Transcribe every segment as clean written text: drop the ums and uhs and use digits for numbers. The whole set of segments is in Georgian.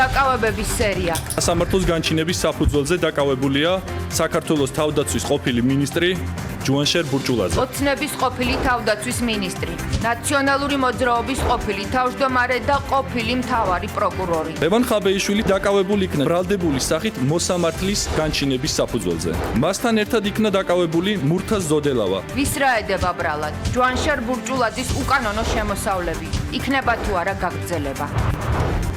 დაკავებების სერია. სასამართლოს განჩინების საფუძველზე დაკავებულია საქართველოს თავდაცვის ყოფილი მინისტრი ჯუანშერ ბურჭულაძე. ოცნების ყოფილი თავდაცვის მინისტრი, ნაციონალური მოძრაობის ყოფილი თავმჯდომარე და ყოფილი მთავარი პროკურორი. ლევან ხაბეიშვილი დაკავებული იქნა ბრალდებული სახით მოსამართლის განჩინების საფუძველზე. მასთან ერთად იქნა დაკავებული მურთაზ ზოდელავა. ვის რა ედება ბრალად? ჯუანშერ ბურჭულაძის უკანონო შემოსავლები. იქნება თუ არა გაგრძელება.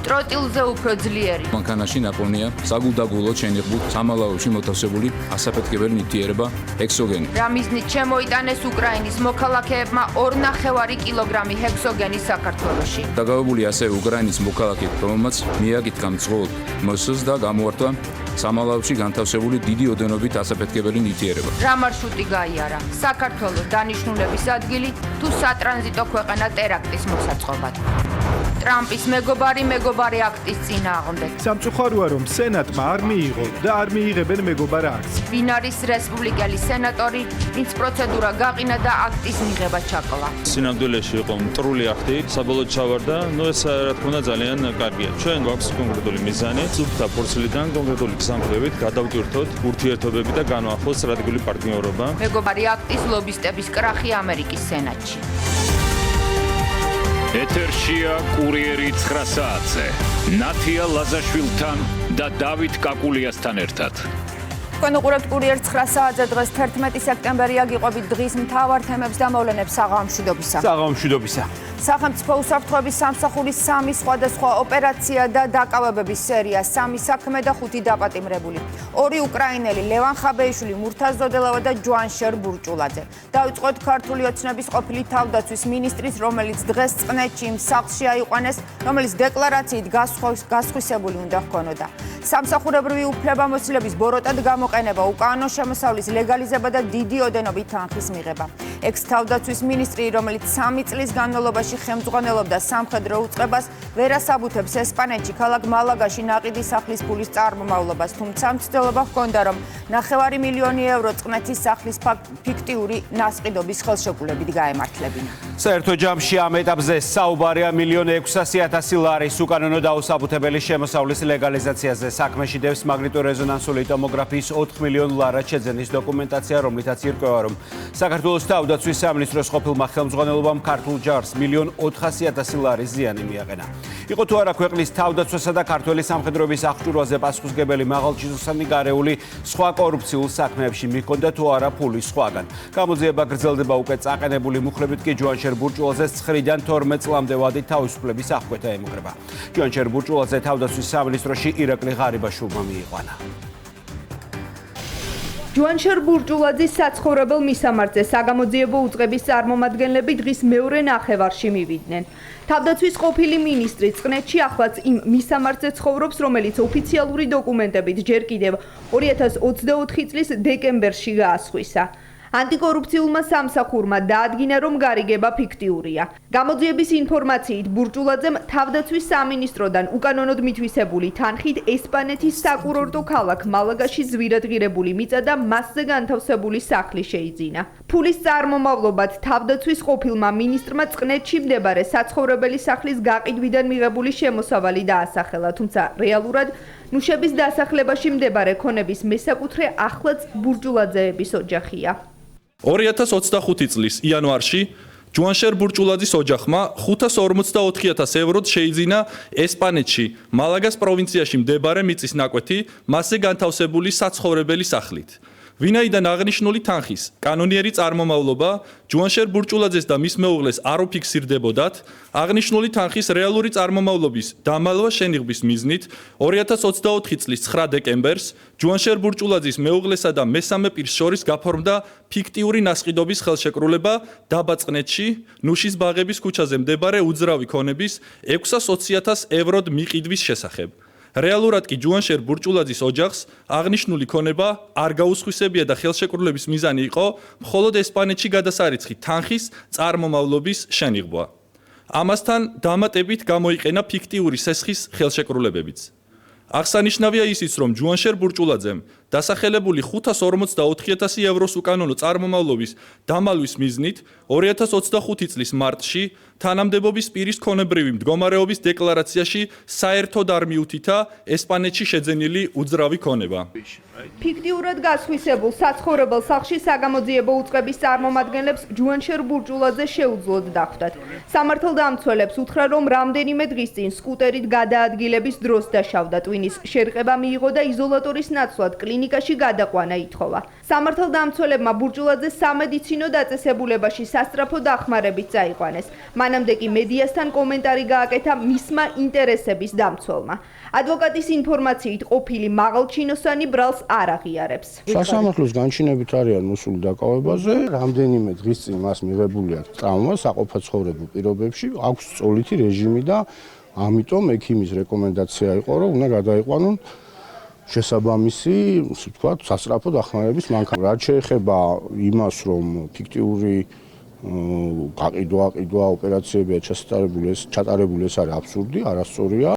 ტროტილზე უფრო ძლიერი. მანქანაში ნაპოვნია საგულდაგულოდ შენიღბულ სამალავებში მოთავსებული ასაფეთქებელი ნივთიერება ჰექსოგენი. რა მიზნით შემოიტანეს უკრაინის მოქალაქეებმა 2.5 კილოგრამი ჰექსოგენი საქართველოში. დაკავებული ასევე უკრაინის მოქალაქე, რომელმაც მიაკითხა მძღოლ მოსს და გამოართვა სამალავში განთავსებული დიდი ოდენობით ასაფეთქებელი ნივთიერება. რა მარშრუტი გაიარა? საქართველოს დანიშნულების ადგილი თუ სატრანზიტო ქვეყანა ტერაქტის მოსაწყობად. ტრამპის მეგობარი აქტის წინააღმდეგ. სამწუხაროა, რომ სენატმა არ მიიღო და არ მიიღებენ მეგობარ აქტს. ვინ არის რესპუბლიკელი სენატორი, ვინც პროცედურა გაყინა და აქტის მიღება ჩაკლა. სინამდვილეში იყო მტრული აქტი, საბოლოოდ ჩავარდა, ეს რა თქმა უნდა ძალიან კარგია. ჩვენ გვაქვს კონკრეტული მიზანი, სუფთა ფორსილიდან კონკრეტული გზამკვლევით გადავტვირთოთ ურთიერთობები და განვახილოთ სტრატეგიული პარტნიორობა. მეგობარი აქტის ლობისტების კრახი ამერიკის სენატში. ეთერშია კურიერი 9 საათზე. ნათია ლაზაშვილთან და დავით კაკულიასთან ერთად. თქვენ უყურებთ კურიერ 9 საათზე. დღეს 11 სექტემბერია, გიყვებით დღის მთავარ თემებს და მოვლენებს საღამომშვიდობისა. სახელმწიფო უსაფრთხოების სამსახურის 3 სხვადასხვა ოპერაცია და დაკავებების სერია, 3 საქმე და 5 დაპატიმრებული. 2 უკრაინელი, ლევან ხაბეიშვილი, მურთაზ ზოდელავა და ჯუანშერ ბურჭულაძე. დავიწყოთ ქართული ოცნების ყოფილი თავდაცვის მინისტრის, რომელიც დღეს წყნეთში იმ სახლში აიყვანეს, რომელიც დეკლარაციით გასხვისებული უნდა ჰქონოდა. სამსახურებრივი უფლებამოსილების ბოროტად გამოყენება, უკანონო შემოსავლის ლეგალიზება და დიდი ოდენობით თანხის მიღება. ექს-თავდაცვის მინისტრი, რომელიც 3 წლის განმავლობაში ხელმძღვანელობდა სამხედრო უწყებას, ვერ ასაბუთებს ესპანეთში ქალაქ მალაგაში ნაყიდი სახლის ფულის წარმომავლობას, თუმცა მცდელობა ჰქონდა, რომ 9 მილიონი ევრო წყნეთის სახლის ფიქტიური ნასყიდობის ხელშეკრულებით გაემართლებინა. საერთო ჯამში ამ ეტაპზე საუბარია 1.6 მილიონი ლარის უკანონო დაუსაბუთებელი შემოსავლის ლეგალიზაციაზე. საქმეში დევს მაგნიტორეზონანსული ტომოგრაფიის 4 მილიონი ლარად შეძენის დოკუმენტაცია, რომლითაც ირკვევა, რომ საქართველოს თავდაცვის სამინისტროს ყოფილმა ხელმძღვანელობამ ქართულ ჯარს 1.4 მილიონი ლარის ზიანი მიაყენა. იყო თუ არა ქვეყნის თავდაცვასა და ქართველი სამხედროების აღჭურვაზე პასუხისმგებელი მაღალჩინოსანი გარეული სხვა კორუფციულ საქმეებში მიჰქონდა თუ არა ფული სხვაგან. გამოძიება გრძელდება უკვე წაყენებული მუხლებით კი ჯუანშერ ბურჭულაძეს 9-დან 12 წლამდე ვადი თავისუფლების აღკვეთა ემუქრება. ჯუანშერ ბურჭულაძე თავდაცვის სამინისტროში ირაკლი ღარიბაშვილმა მიიყვანა. ჯუანშერ ბურჭულაძის საცხოვრებელ მისამართზე საგამოძიებო უწყების წარმომადგენლები დღის მეორე ნახევარში მივიდნენ. თავდაცვის ყოფილი მინისტრი წყნეთში ახლაც იმ მისამართზე ცხოვრობს, რომელიც ოფიციალური დოკუმენტებით ჯერ კიდევ 2024 წლის დეკემბერში გაასხვისა. ანტიკორუფციულმა სამსახურმა დაადგინა, რომ გარიგება ფიქტიურია. გამოძიების ინფორმაციით ბურჭულაძემ თავდაცვის სამინისტროდან უკანონოდ მითვისებული თანხით ესპანეთის საკურორტო ქალაქ მალაგაში ზვირადღირებული მიწა და მასზე განთავსებული სახლი შეიძინა. ფულის წარმომავლობად თავდაცვის ყოფილმა მინისტრმა წყნეთში მდებარე საცხოვრებელი სახლის გაყიდვიდან მიღებული შემოსავალი დაასახელა, თუმცა რეალურად ნუშების დასახლებაში მდებარე ქონების მესაკუთრე ახლაც ბურჭულაძეების ოჯახია. 2025 წლის იანვარში ჯუანშერ ბურჭულაძის ოჯახმა 544,000 ევროდ შეიძინა ესპანეთში მალაგას პროვინციაში მდებარე მიწის ნაკვეთი მასზე განთავსებული საცხოვრებელი სახლით. ვინაიდან აღნიშნული თანხის კანონიერი წარმომავლობა ჯუანშერ ბურჭულაძეს და მის მეუღლეს არ უფიქსირდებოდათ, აღნიშნული თანხის რეალური წარმომავლობის დამალვა შენიღბის მიზნით 2024 წლის 9 დეკემბერს ჯუანშერ ბურჭულაძის მეუღლესა და მესამე პირს შორის გაფორმდა ფიქტიური ნასყიდობის ხელშეკრულება დაბა წყნეთში, ნუშის ბაღების ქუჩაზე მდებარე უძრავი ქონების 620,000 ევროდ მიყიდვის შესახებ. რეალურად კი ჯუანშერ ბურჭულაძის ოჯახს აღნიშნული ქონება არ გაუსხვისებია და ხელშეკრულების მიზანი იყო მხოლოდ ესპანეთში გადასარიცხი თანხის წარმომავლობის შენიღბვა. ამასთან დამატებით გამოიყენა ფიქტიური სესხის ხელშეკრულებებიც. აღსანიშნავია ისიც, რომ ჯუანშერ ბურჭულაძემ დასახელებული 554,000 ევროს უკანონო წარმომავლობის დამალვის მიზნით 2025 წლის მარტში თანამდებობის პირის ქონებრივი მდგომარეობის დეკლარაციაში საერთოდ არ მიუთითა ესპანეთში შეძენილი უძრავი ქონება. ფიქტიურად გასხვისებულ საცხოვრებელ სახლში საგამოძიებო უწყების წარმომადგენლებს ჯუანშერ ბურჯულაძე შეუძლოდ დახვდათ. სამართალდამცველებს უთხრა, რომ რამდენიმე დღის წინ სკუტერით გადაადგილების დროს დაშავდა, ტვინის შერყება მიიღო და იზოლატორის ნაცვლად კლინიკაში გადაყვანა ითხოვა. სამართალდამცველებმა ბურჯულაძეს სამედიცინო დაწესებულებაში სასწრაფო დახმარებით წაიყვანეს. მანამდე კი მედიასთან კომენტარი გააკეთა მისმა ინტერესების დამცველმა. ადვოკატის ინფორმაციით ყოფილი მაღალჩინოსანი ბრალს არ აღიარებს. სასამართლოს განჩინებით არიან მოსული დაკავებაზე, რამდენიმე დღის წინ მას მიღებული აქვს ტრავმა საყოფაცხოვრებელ პირობებში, აქვს წოლითი რეჟიმი და ამიტომ ექიმის რეკომენდაცია იყო, რომ უნდა გადაიყვანონ შესაბამისი, ასე ვთქვათ, სასწრაფო დახმარების მანქანა. რაც შეეხება იმას, რომ ფიქტიური გაყიდვა ოპერაციებია ჩატარებული, ეს არის აბსურდი, არასწორია.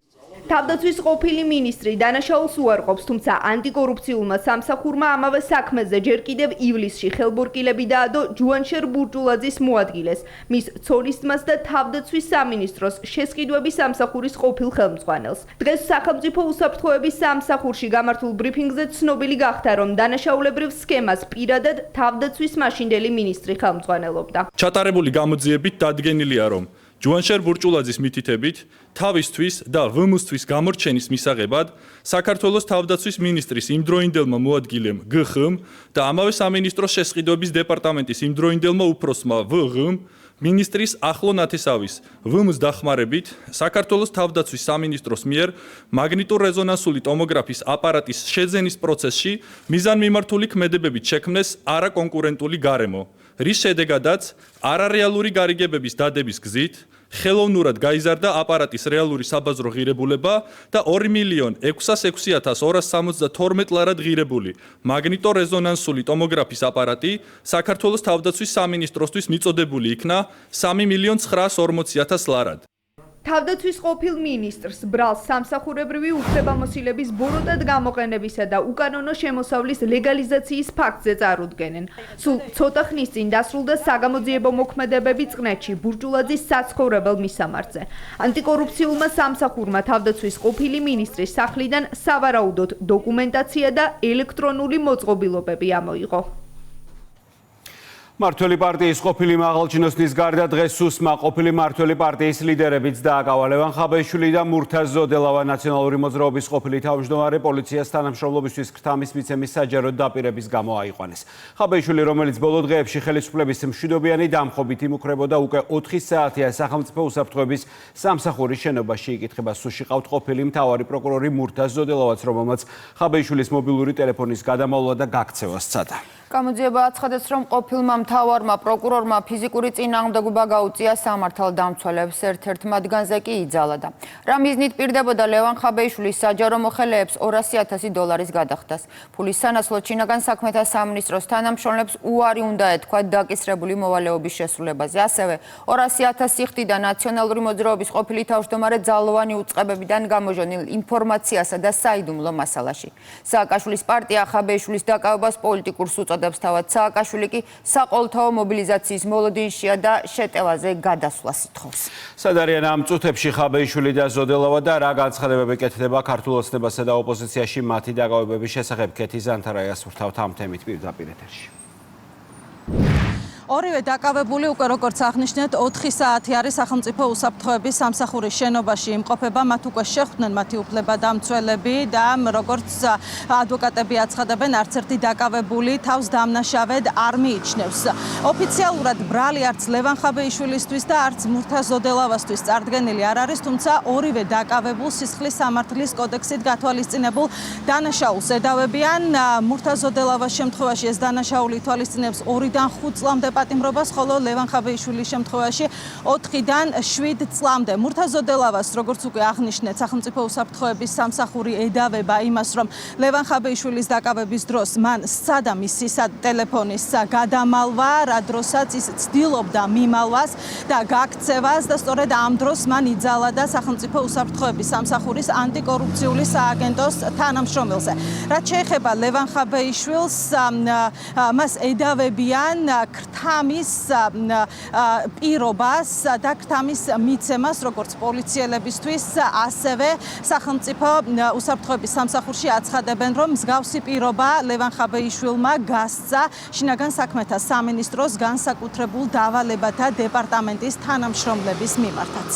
თავდაცვის ყოფილი მინისტრი დანაშაულს უარყოფს, თუმცა ანტიკორუფციულმა სამსახურმა ამავე საქმეზე ჯერ კიდევ ივლისში ხელბორკილები დაადო ჯუანშერ ბურჯულაძის მოადგილეს, მის ცოლისძმას და თავდაცვის სამინისტროს შესყიდვების სამსახურის ყოფილ ხელმძღვანელს. დღეს სახელმწიფო უსაფრთხოების სამსახურში გამართულ ბრიფინგზე ცნობილი გახდა, რომ დანაშაულებრივ სქემას პირადად თავდაცვის მაშინდელი მინისტრი ხელმძღვანელობდა. ჩატარებული გამოძიებით დადგენილია, რომ ჯუანშერ ბურჯულაძის მითითებით თავისთვის და ვმ-ისთვის გამორჩენის მისაღებად საქართველოს თავდაცვის მინისტრის იმდროინდელმა მოადგილემ გხ-მ და ამავე სამინისტროს შესყიდვების დეპარტამენტის იმდროინდელმა უფროსმა ვღ-მ მინისტრის ახლო ნათესავის ვმ-ს დახმარებით საქართველოს თავდაცვის სამინისტროს მიერ მაგნიტურ-რეზონანსული ტომოგრაფის აპარატის შეძენის პროცესში მიზანმიმართული ქმედებებით შექმნეს არაკონკურენტული გარემო, რის შედეგადაც არარეალური გარიგებების დადების გზით ხელოვნურად გაიზარდა აპარატის რეალური საბაზრო ღირებულება და 2,606,272 ლარად ღირებული მაგნიტო-რეზონანსული ტომოგრაფის აპარატი საქართველოს თავდაცვის სამინისტროსთვის მიწოდებული იქნა 3,940,000 ლარად. თავდაცვის ყოფილ მინისტრს ბრალს სამსახურებრივი უფლებამოსილების ბოროტად გამოყენებისა და უკანონო შემოსავლის ლეგალიზაციის ფაქტზე წარუდგენენ. სულ ცოტა ხნის წინ დასრულდა საგამოძიებო მოქმედებები წყნეთში ბურჯულაძის საცხოვრებელ მისამართზე. ანტიკორუფციულმა სამსახურმა თავდაცვის ყოფილი მინისტრის სახლიდან სავარაუდოდ დოკუმენტაცია და ელექტრონული მოწყობილობები ამოიღო. მართველი პარტიის ყოფილი მაღალჩინოსნის გარდა დღეს სუსმა ყოფილი მართველი პარტიის ლიდერებიც დააკავა. ლევან ხაბეიშვილი და მურთაზ ზოდელავა ნაციონალური მოძრაობის ყოფილი თავმჯდომარე პოლიციას თანამშრომლობისთვის ქრთამის მიცემის საჯარო დაპირების გამო აიყვანეს. ხაბეიშვილი, რომელიც ბოლო დღეებში ხელისუფლების მშვიდობიანი დამხობით იმუქრებოდა, უკვე 4 საათია სახელმწიფო უსაფრთხოების სამსახურის შენობაში იკითხება. სუსში ყავთ ყოფილი მთავარი პროკურორი მურთაზ ზოდელავაც, რომელმაც ხაბეიშვილის მობილური ტელეფონის გადამალვა და გაქცევა სცადა. გამოძიება აცხადებს, რომ ყოფილმა მთავარმა პროკურორმა ფიზიკური წინააღმდეგობა გაუწია სამართალდამცველებს, ერთ-ერთ მათგანზე კი იძალა. რა მიზნით პირდებოდა ლევან ხაბეიშვილის საჯარო მოხელეებს 200,000 დოლარის გადახდას. ფულის სანაცვლოდ შინაგან საქმეთა სამინისტროს თანამშრომლებს უარი უნდა ეთქვათ დაკისრებული მოვალეობის შესრულებაზე. ასევე 200,000 სიხდიდა ნაციონალური მოძრაობის ყოფილი თავმჯდომარე ძალოვანი უწყებებიდან გამოჟონილ ინფორმაციასა და საიდუმლო მასალაში. სააკაშვილის პარტია ხაბეიშვილის დაკავებას პოლიტიკურ უწოდებს, თავად სააკაშვილი კი საყოველთაო მობილიზაციის მოლოდინშია და შეტევაზე გადასვლას ითხოვს. სად არიან ამ წუთებში ხაბეიშვილი და ზოდელავა და რა განცხადებები კეთდება ქართულ ოცნებასა და ოპოზიციაში მათი დაკავებების შესახებ? კეთი ზანთარაიას ვრთავთ ამ თემით პირდაპირ ეთერში. ორივე დაკავებული უკვე როგორც აღნიშნეთ 4 საათი არის სახელმწიფო უსაფრთხოების სამსახურის შენობაში იმყოფება. მათ უკვე შეხვდნენ მათი უფლებადამცველები და როგორც ადვოკატები აცხადებენ, არც ერთი დაკავებული თავს დამნაშავედ არ მიიჩნევს. ოფიციალურად ბრალი არც ლევან ხაბეიშვილისთვის და არც მურთაზ ზოდელავასთვის წარდგენილი არ არის, თუმცა ორივე დაკავებულ სისხლის სამართლის კოდექსით გათვალისწინებულ დანაშაულს ედავებიან. მურთაზ ზოდელავას შემთხვევაში ეს დანაშაული ითვალისწინებს 2-დან 5 წლამდე პატიმრობას, ხოლო ლევან ხაბეიშვილის შემთხვევაში 4-დან 7 წლამდე. მურთაზოდელავას, როგორც უკვე აღნიშნეთ, სახელმწიფო უსაფრთხოების სამსახური ედავება იმას, რომ ლევან ხაბეიშვილის დაკავების დროს მან სცადა მისი ტელეფონის გადამალვა, რა დროსაც ის ცდილობდა მიმალვას და გაქცევას და სწორედ ამ დროს მან იძალა და სახელმწიფო უსაფრთხოების სამსახურის ანტიკორუფციული სააგენტოს თანამშრომელზე. რაც შეეხება ლევან ხაბეიშვილს, მას ედავებიან ქრთამის პირობას და ქრთამის მიცემას, როგორც პოლიციელებისთვის, ასევე სახელმწიფო უსაფრთხოების სამსახურში აცხადებენ, რომ მსგავსი პირობა ლევან ხაბეიშვილმა გასცა შინაგან საქმეთა სამინისტროს განსაკუთრებულ დავალებათა დეპარტამენტის თანამშრომლების მიმართაც.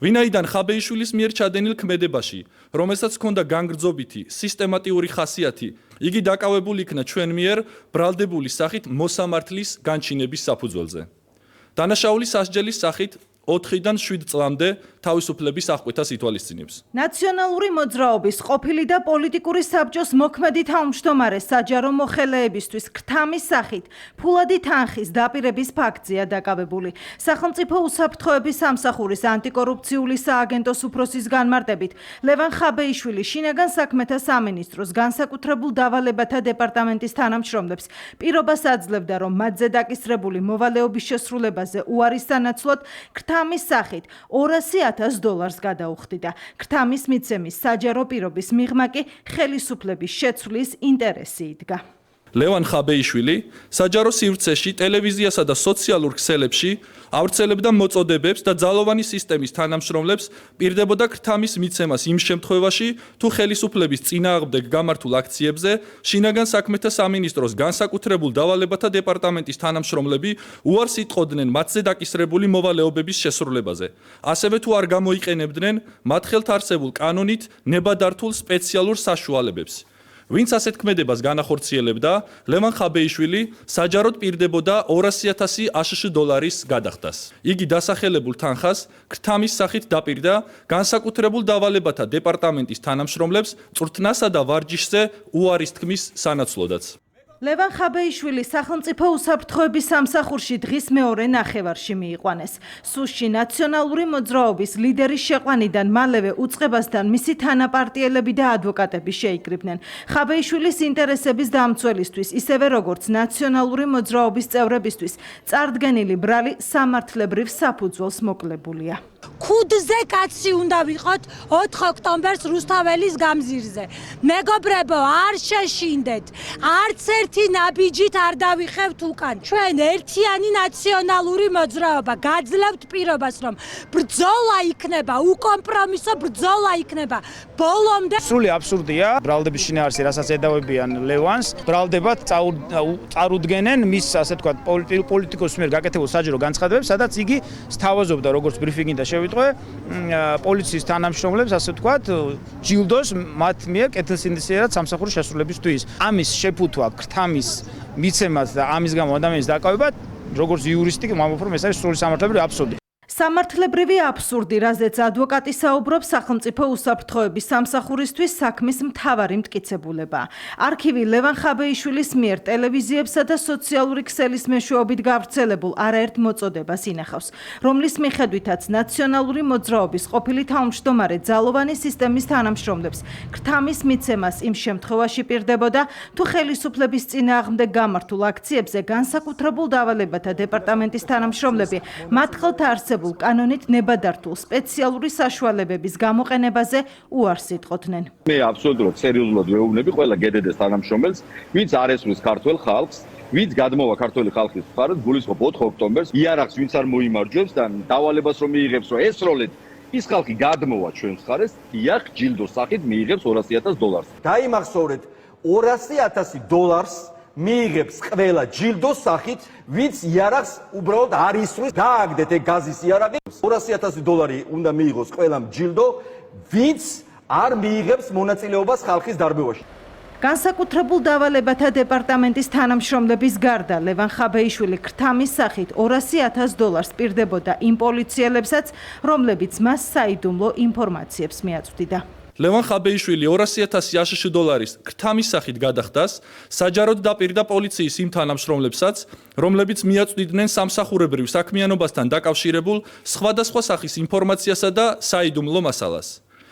ვინაიდან ხაბეიშვილის მიერ ჩადენილ ქმედებაში, რომელსაც ჰქონდა განგრძობითი სისტემატიური ხასიათი, იგი დაკავებული იქნა ჩვენ მიერ ბრალდებული სახით მოსამართლის განჩინების საფუძველზე. დანაშაული სასჯელის სახით 4-დან 7 წლამდე თავისუფლების აღკვეთას ითვალისწინებს. ნაციონალური მოძრაობის ყოფილი და პოლიტიკური საბჭოს მოქმედი თავმჯდომარე საჯარო მოხელეებისთვის ქრთამის სახით ფულადი თანხის დაპირების ფაქტია დაკავებული. სახელმწიფო უსაფრთხოების სამსახურის ანტიკორუფციული სააგენტოს უფროსის განმარტებით, ლევან ხაბეიშვილი შინაგან საქმეთა სამინისტროს განსაკუთრებულ დავალებათა დეპარტამენტის თანამშრომლებს პირობას აძლევდა, რომ მათზე დაკისრებული მოვალეობის შესრულებაზე უარის სანაცვლოდ ქრთამის სახით $200,000 გადაუხდიდა. ქრთამის მიცემის საჯარო პირობის მიღმა კი ხელისუფლების შეცვლის ინტერესი იდგა. ლევან ხაბეიშვილი საჯარო სივრცეში, ტელევიზიასა და სოციალურ ქსელებში ავრცელებდა მოწოდებებს და ძალოვანი სისტემის თანამშრომლებს პირდებოდა ქრთამის მიცემას იმ შემთხვევაში, თუ ხელისუფლების წინააღმდეგ გამართულ აქციებზე შინაგან საქმეთა სამინისტროს განსაკუთრებულ დავალებათა დეპარტამენტის თანამშრომლები უარს იტყოდნენ მათზე დაკისრებული მოვალეობების შესრულებაზე. ასევე თუ არ გამოიყენებდნენ მათ ხელთ არსებულ კანონით ნებადართულ სპეციალურ საშუალებებს. ვინც ასეთ ქმედებას განახორციელებდა, ლევან ხაბეიშვილი საჯაროდ პირდებოდა $200,000 ASH გადახდას. იგი დასახელებულ თანხას ქრთამის სახით დაპირდა განსაკუთრებულ დავალებათა დეპარტამენტის თანამშრომლებს წვრთნასა და ვარჯიშზე უარის თქმის სანაცვლოდაც. ლევან ხაბეიშვილი სახელმწიფო უსაფრთხოების სამსახურში დღის მეორე ნახევარში მიიყვანეს. სუსში ნაციონალური მოძრაობის ლიდერის შეყვანიდან მალევე უწყებასთან მისი თანაპარტიელები და ადვოკატები შეიკრიბნენ. ხაბეიშვილის ინტერესების დამცველისთვის, ისევე როგორც ნაციონალური მოძრაობის წევრებისთვის, წარდგენილი ბრალი სამართლებრივ საფუძველს მოკლებულია. ქუდზე კაცი უნდა ვიყოთ 4 ოქტომბერს რუსთაველის გამზირზე. მეგობრებო, არ შეშინდეთ. არც ერთი ნაბიჯით არ დავიხევთ უკან. ჩვენ ერთიანი ნაციონალური მოძრაობა გაძლევთ პირობას, რომ ბრძოლა იქნება, უკომპრომისო ბრძოლა იქნება ბოლომდე. სრული აბსურდია, ბრალდების შინაარსი, რასაც ედავებიან ლევანს, ბრალდებად წარუდგენენ მის, ასე ვთქვათ, პოლიტიკოსის მიერ გაკეთებულ საჯარო განცხადებებს, სადაც იგი სთავაზობდა, როგორც ბრიფინგი და შევიტყვე, პოლიციის თანამშრომლებს, ასე ვთქვათ, ჯილდოს მათ მიერ კეთილსინდისიერად სამსახურის შესრულებისთვის. ამის შეფუთვა, ქრთამის მიცემას და ამის გამო ადამიანის დაკავება, როგორც იურისტი, ვამბობ, რომ ეს არის სრული სამართლებრივი აბსურდი. სამართლებრივი აბსურდი, რაზეც ადვოკატი საუბრობს, სახელმწიფო უსაფრთხოების სამსახურისთვის საქმის მთავარი მტკიცებულება. არქივი ლევან ხაბეიშვილის მიერ ტელევიზიებსა და სოციალური ქსელის მეშვეობით გავრცელებულ არაერთ მოწოდებას ინახავს, რომლის მიხედვითაც ნაციონალური მოძრაობის ყოფილი თავმჯდომარე ძალოვანი სისტემის თანამშრომლებს ქრთამის მიცემას იმ შემთხვევაში პირდებოდა, თუ ხელისუფლების წინააღმდეგ გამართულ აქციებზე განსაკუთრებულ დავალებათა დეპარტამენტის თანამშრომლები მათ ხელთ არსებულ კანონით ნებადართულ სპეციალური საშუალებების გამოყენებაზე უარს იტყოდნენ. მე აბსოლუტურად სერიოზულად ვეუბნები ყველა GDD-ს თანამშრომელს, ვინც არ ესმის ქართველ ხალხს, ვინც გადმოვა ქართველი ხალხის მხარეს, გულისხმობ 4 ოქტომბერს, იარაღს ვინც არ მოიმარჯვებს და დავალებას რომ მიიღებს, რომ ესროლეთ, ის ხალხი გადმოვა ჩვენს მხარეს, იახ ჯილდოს სახით მიიღებს $200,000. დაიმახსოვრეთ $200,000 მიიღებს ყველა ჯილდოს სახით, ვინც იარაღს უბრალოდ არ ისვრის. დააგდეთ ეგ გაზის იარაღი. $200,000 უნდა მიიღოს ყველამ ჯილდო, ვინც არ მიიღებს მონაწილეობას ხალხის დარბევაში. განსაკუთრებულ დავალებათა დეპარტამენტის თანამშრომლების გარდა ლევან ხაბეიშვილი ქრთამის სახით $200,000 პირდებოდა იმ პოლიციელებსაც, რომლებიც მას საიდუმლო ინფორმაციებს მიაწვდიდა. ლევან ხაბეიშვილი 200,000 აშშ დოლარის ქრთამის სახით გადახდას, საჯაროდ დაპირდა პოლიციის იმ თანამშრომლებსაც, რომლებიც მიაწვდიდნენ სამსახურებრივ საქმიანობასთან დაკავშირებულ სხვადასხვა სახის ინფორმაციასა და საიდუმლო მასალას.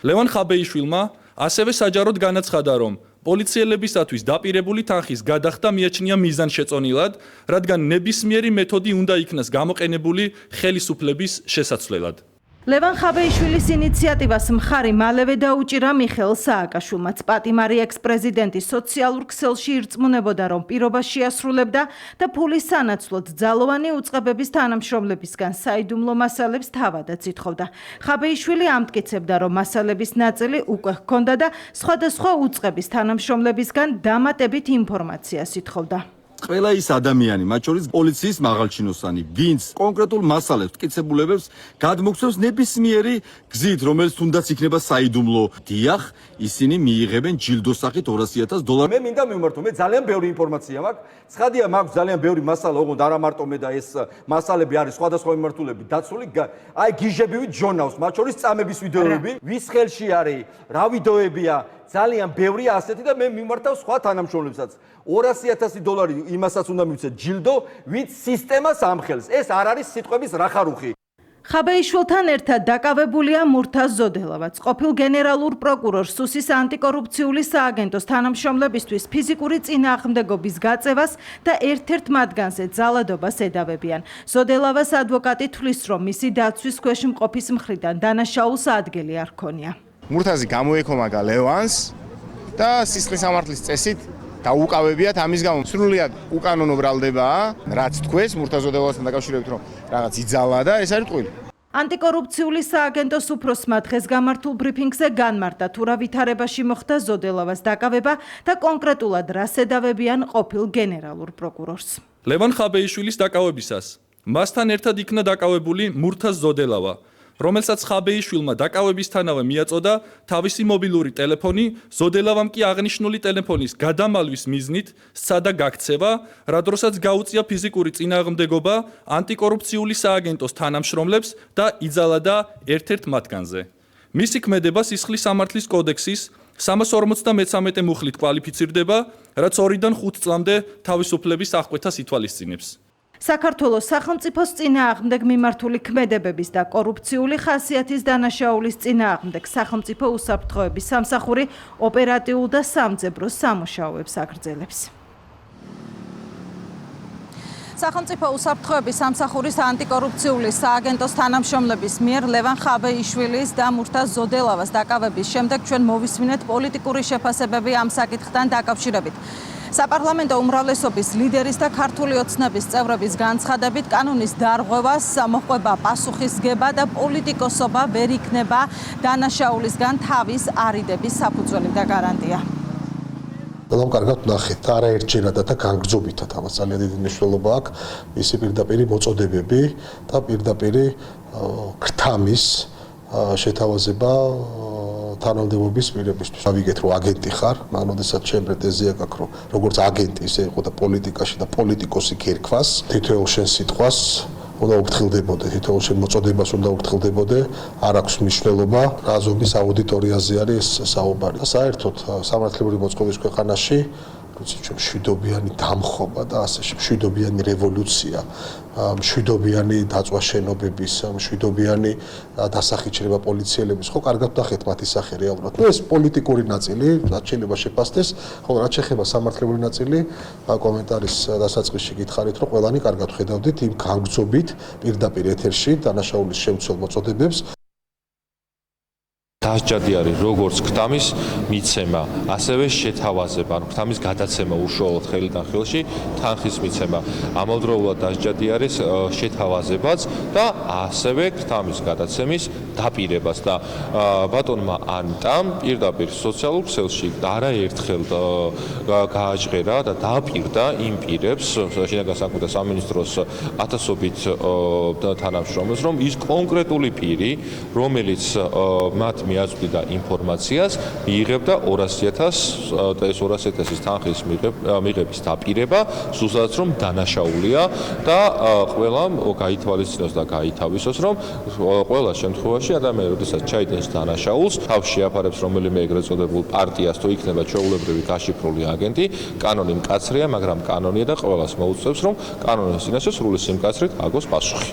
ლევან ხაბეიშვილმა ასევე საჯაროდ განაცხადა, რომ პოლიციელებისათვის დაპირებული თანხის გადახდა მიაჩნია მიზანშეწონილად, რადგან ნებისმიერი მეთოდი უნდა იქნას გამოყენებული ხელისუფლების შესაცვლელად. ლევან ხაბეიშვილის ინიციატივას მხარი მალევე დაუჭირა მიხეილ სააკაშვილმაც. პატიმარი ექს-პრეზიდენტის სოციალურ ქსელში ირწმუნებოდა, რომ პირობას შეასრულებდა და ფულის სანაცვლოდ ძალოვანი უწყებების თანამშრომლებისგან საიდუმლო მასალებს თავადაც ითხოვდა. ხაბეიშვილი ამტკიცებდა, რომ მასალების ნაწილი უკვე ჰქონდა და სხვადასხვა უწყების თანამშრომლებისგან დამატებით ინფორმაციას ითხოვდა. ყველა ის ადამიანი, მათ შორის პოლიციის მაღალჩინოსანი, ვინც კონკრეტულ მასალებს, მტკიცებულებებს გადმოგცემს ნებისმიერი გზით, რომელიც თუნდაც იქნება საიდუმლო, დიახ, ისინი მიიღებენ ჯილდოს სახით 200,000 დოლარი. მე მინდა მივმართო, მე ძალიან ბევრი ინფორმაცია მაქვს. ცხადია, მაქვს ძალიან ბევრი მასალა, ოღონდ არა მარტო მე და ეს მასალები არის სხვადასხვა მიმართულებით დაცული. აი გიჟებივით ჟურნალს, მათ შორის წამების ვიდეოები, ვის ხელში არის, რა ვიდეოებია, ძალიან ბევრია ასეთი და მე მიმართავ სხვა თანამშრომლებსაც. 200,000 დოლარი იმასაც უნდა მივცეთ ჯილდო, ვინც სისტემას ამხელს. ეს არ არის სიტყვების რახარუხი. ხაბეიშვილთან ერთად დაკავებულია მურთაზ ზოდელავაც. ყოფილ გენერალურ პროკურორ სუსის ანტიკორუფციული სააგენტოს თანამშრომლებისთვის ფიზიკური წინააღმდეგობის გაწევას და ერთ-ერთ მათგანზე ძალადობას ედავებიან. ზოდელავას ადვოკატი თვლის, რომ მისი დაცვის ქვეშ მყოფის მხრიდან დანაშაულს ადგილი არ ჰქონია. მურთაზი გამოეკომაგა ლევანს და სისხლის სამართლის წესით დაუკავებიათ ამის გამო სრულიად უკანონო ბრალდებაა, რაც თქვეს მურთაზ ზოდელავასთან დაკავშირებით, რომ რაღაც იძალა და ეს არის ტყუილი. ანტიკორუფციული სააგენტოს უფროსმა დღეს გამართულ ბრიფინგზე განმარტა, თუ რა ვითარებაში მოხდა ზოდელავას დაკავება და კონკრეტულად რას ედავებიან ყოფილ გენერალურ პროკურორს. ლევან ხაბეიშვილის დაკავებისას მასთან ერთად იქნა დაკავებული მურთაზ ზოდელავა, რომელსაც ხაბეიშვილმა დაკავებისთანავე მიაწოდა თავისი მობილური ტელეფონი, ზოდელავამ კი აღნიშნული ტელეფონის გადამალვის მიზნით სცადა გაქცევა, რა დროსაც გაუწია ფიზიკური წინააღმდეგობა ანტიკორუფციული სააგენტოს თანამშრომლებს და იძალა ერთ-ერთ მათგანზე. მისი ქმედება სისხლის სამართლის კოდექსის 353 მუხლით კვალიფიცირდება, რაც 2-დან 5 წლამდე თავისუფლების აღკვეთას ითვალისწინებს. საქართველოს სახელმწიფოს წინააღმდეგ მიმართული ქმედებების და კორუფციული ხასიათის დანაშაულის წინააღმდეგ სახელმწიფო უსაფრთხოების სამსახური ოპერატიულ და სამძებრო სამუშაოებს აგრძელებს. სახელმწიფო უსაფრთხოების სამსახურის ანტიკორუფციული სააგენტოს თანამშრომლების მიერ ლევან ხაბეიშვილის და მურთაზ ზოდელავას დაკავების შემდეგ ჩვენ მოვისმინეთ პოლიტიკური შეფასებები ამ საკითხთან დაკავშირებით. საპარლამენტო უმრავლესობის ლიდერის და ქართული ოცნების წევრების განცხადებით, კანონის დარღვევას მოჰყვება პასუხისგება და პოლიტიკოსობა ვერ იქნება დანაშაულისგან თავის არიდების საფუძველი და გარანტია. რომ კარგად ნახეთ, არაერთჯერადა და განგრძობითად ამას ძალიან დიდი მნიშვნელობა აქვს მისი პირდაპირი მოწოდებები და პირდაპირი ქრთამის შეთავაზება თანამდებობის პირებისთვის. ავიგეთ, რომ აგენტი ხარ, მაგრამ ოდესაც ჩემ პრეტენზია გაქვს, რომ როგორც აგენტი ისე იყო და პოლიტიკაში და პოლიტიკოსი გერქვას, თითოეულ შენ სიტყვას უნდა უფრთხილდებოდე, თითოეულ შენ მოწოდებას უნდა უფრთხილდებოდე, არ აქვს მნიშვნელობა, რა ზომის აუდიტორიაზე არის საუბარი. და საერთოდ სამართლებრივი მოწყობის ქვეყანაში ჩვენ მშვიდობიანი დამხობა და ასე მშვიდობიანი რევოლუცია, მშვიდობიანი დაწვა შენობების, მშვიდობიანი დასახიჩრება პოლიციელების, ხო კარგად ნახეთ მათი სახე რეალურად. ეს პოლიტიკური ნაწილი, რაც შეიძლება შეფასდეს, ხო რაც შეეხება სამართლებრივი ნაწილი, კომენტარის დასაწყისში გითხარით, რომ ყველანი კარგად ხედავდით იმ განგრძობით პირდაპირ ეთერში დანაშაულის შემცველ მოწოდებებს. დასჯადი არის როგორც ქთამის მიცემა, ასევე შეთავაზება, ანუ ქთამის გადაცემა უშუალოდ ხელიდან ხელში, თანხის მიცემა. ამავდროულად დასჯადი არის შეთავაზებაც და ასევე ქთამის გადაცემის დაპირებას და ბატონმა ანტამ პირდაპირ სოციალურ ქსელში არაერთხელ გააჟღერა და დაპირდა იმ პირებს, შინაგან საქმეთა სამინისტროს ათასობით თანამშრომელს, რომ ის კონკრეტული პირი, რომელიც მათ მიაწვდიდა და ინფორმაციას, მიიღებდა 200.000 ეს 200.000-ის თანხის მიღების დაპირება, სულსაც რომ დანაშაულია და ყველამ გაითვალისწინოს და გაითავისოს, რომ ყველა შემთხვევაში ადამიანი, როდესაც ჩაიტანს დანაშაულს, თავს შეაფარებს რომელიმე ეგრეთ წოდებულ პარტიას, თუ იქნება ჩვეულებრივი გაშიფრული აგენტი, კანონი მკაცრია, მაგრამ კანონია და ყველას მოუწევს, რომ კანონის წინაშე სრული სიმკაცრით აგოს პასუხი.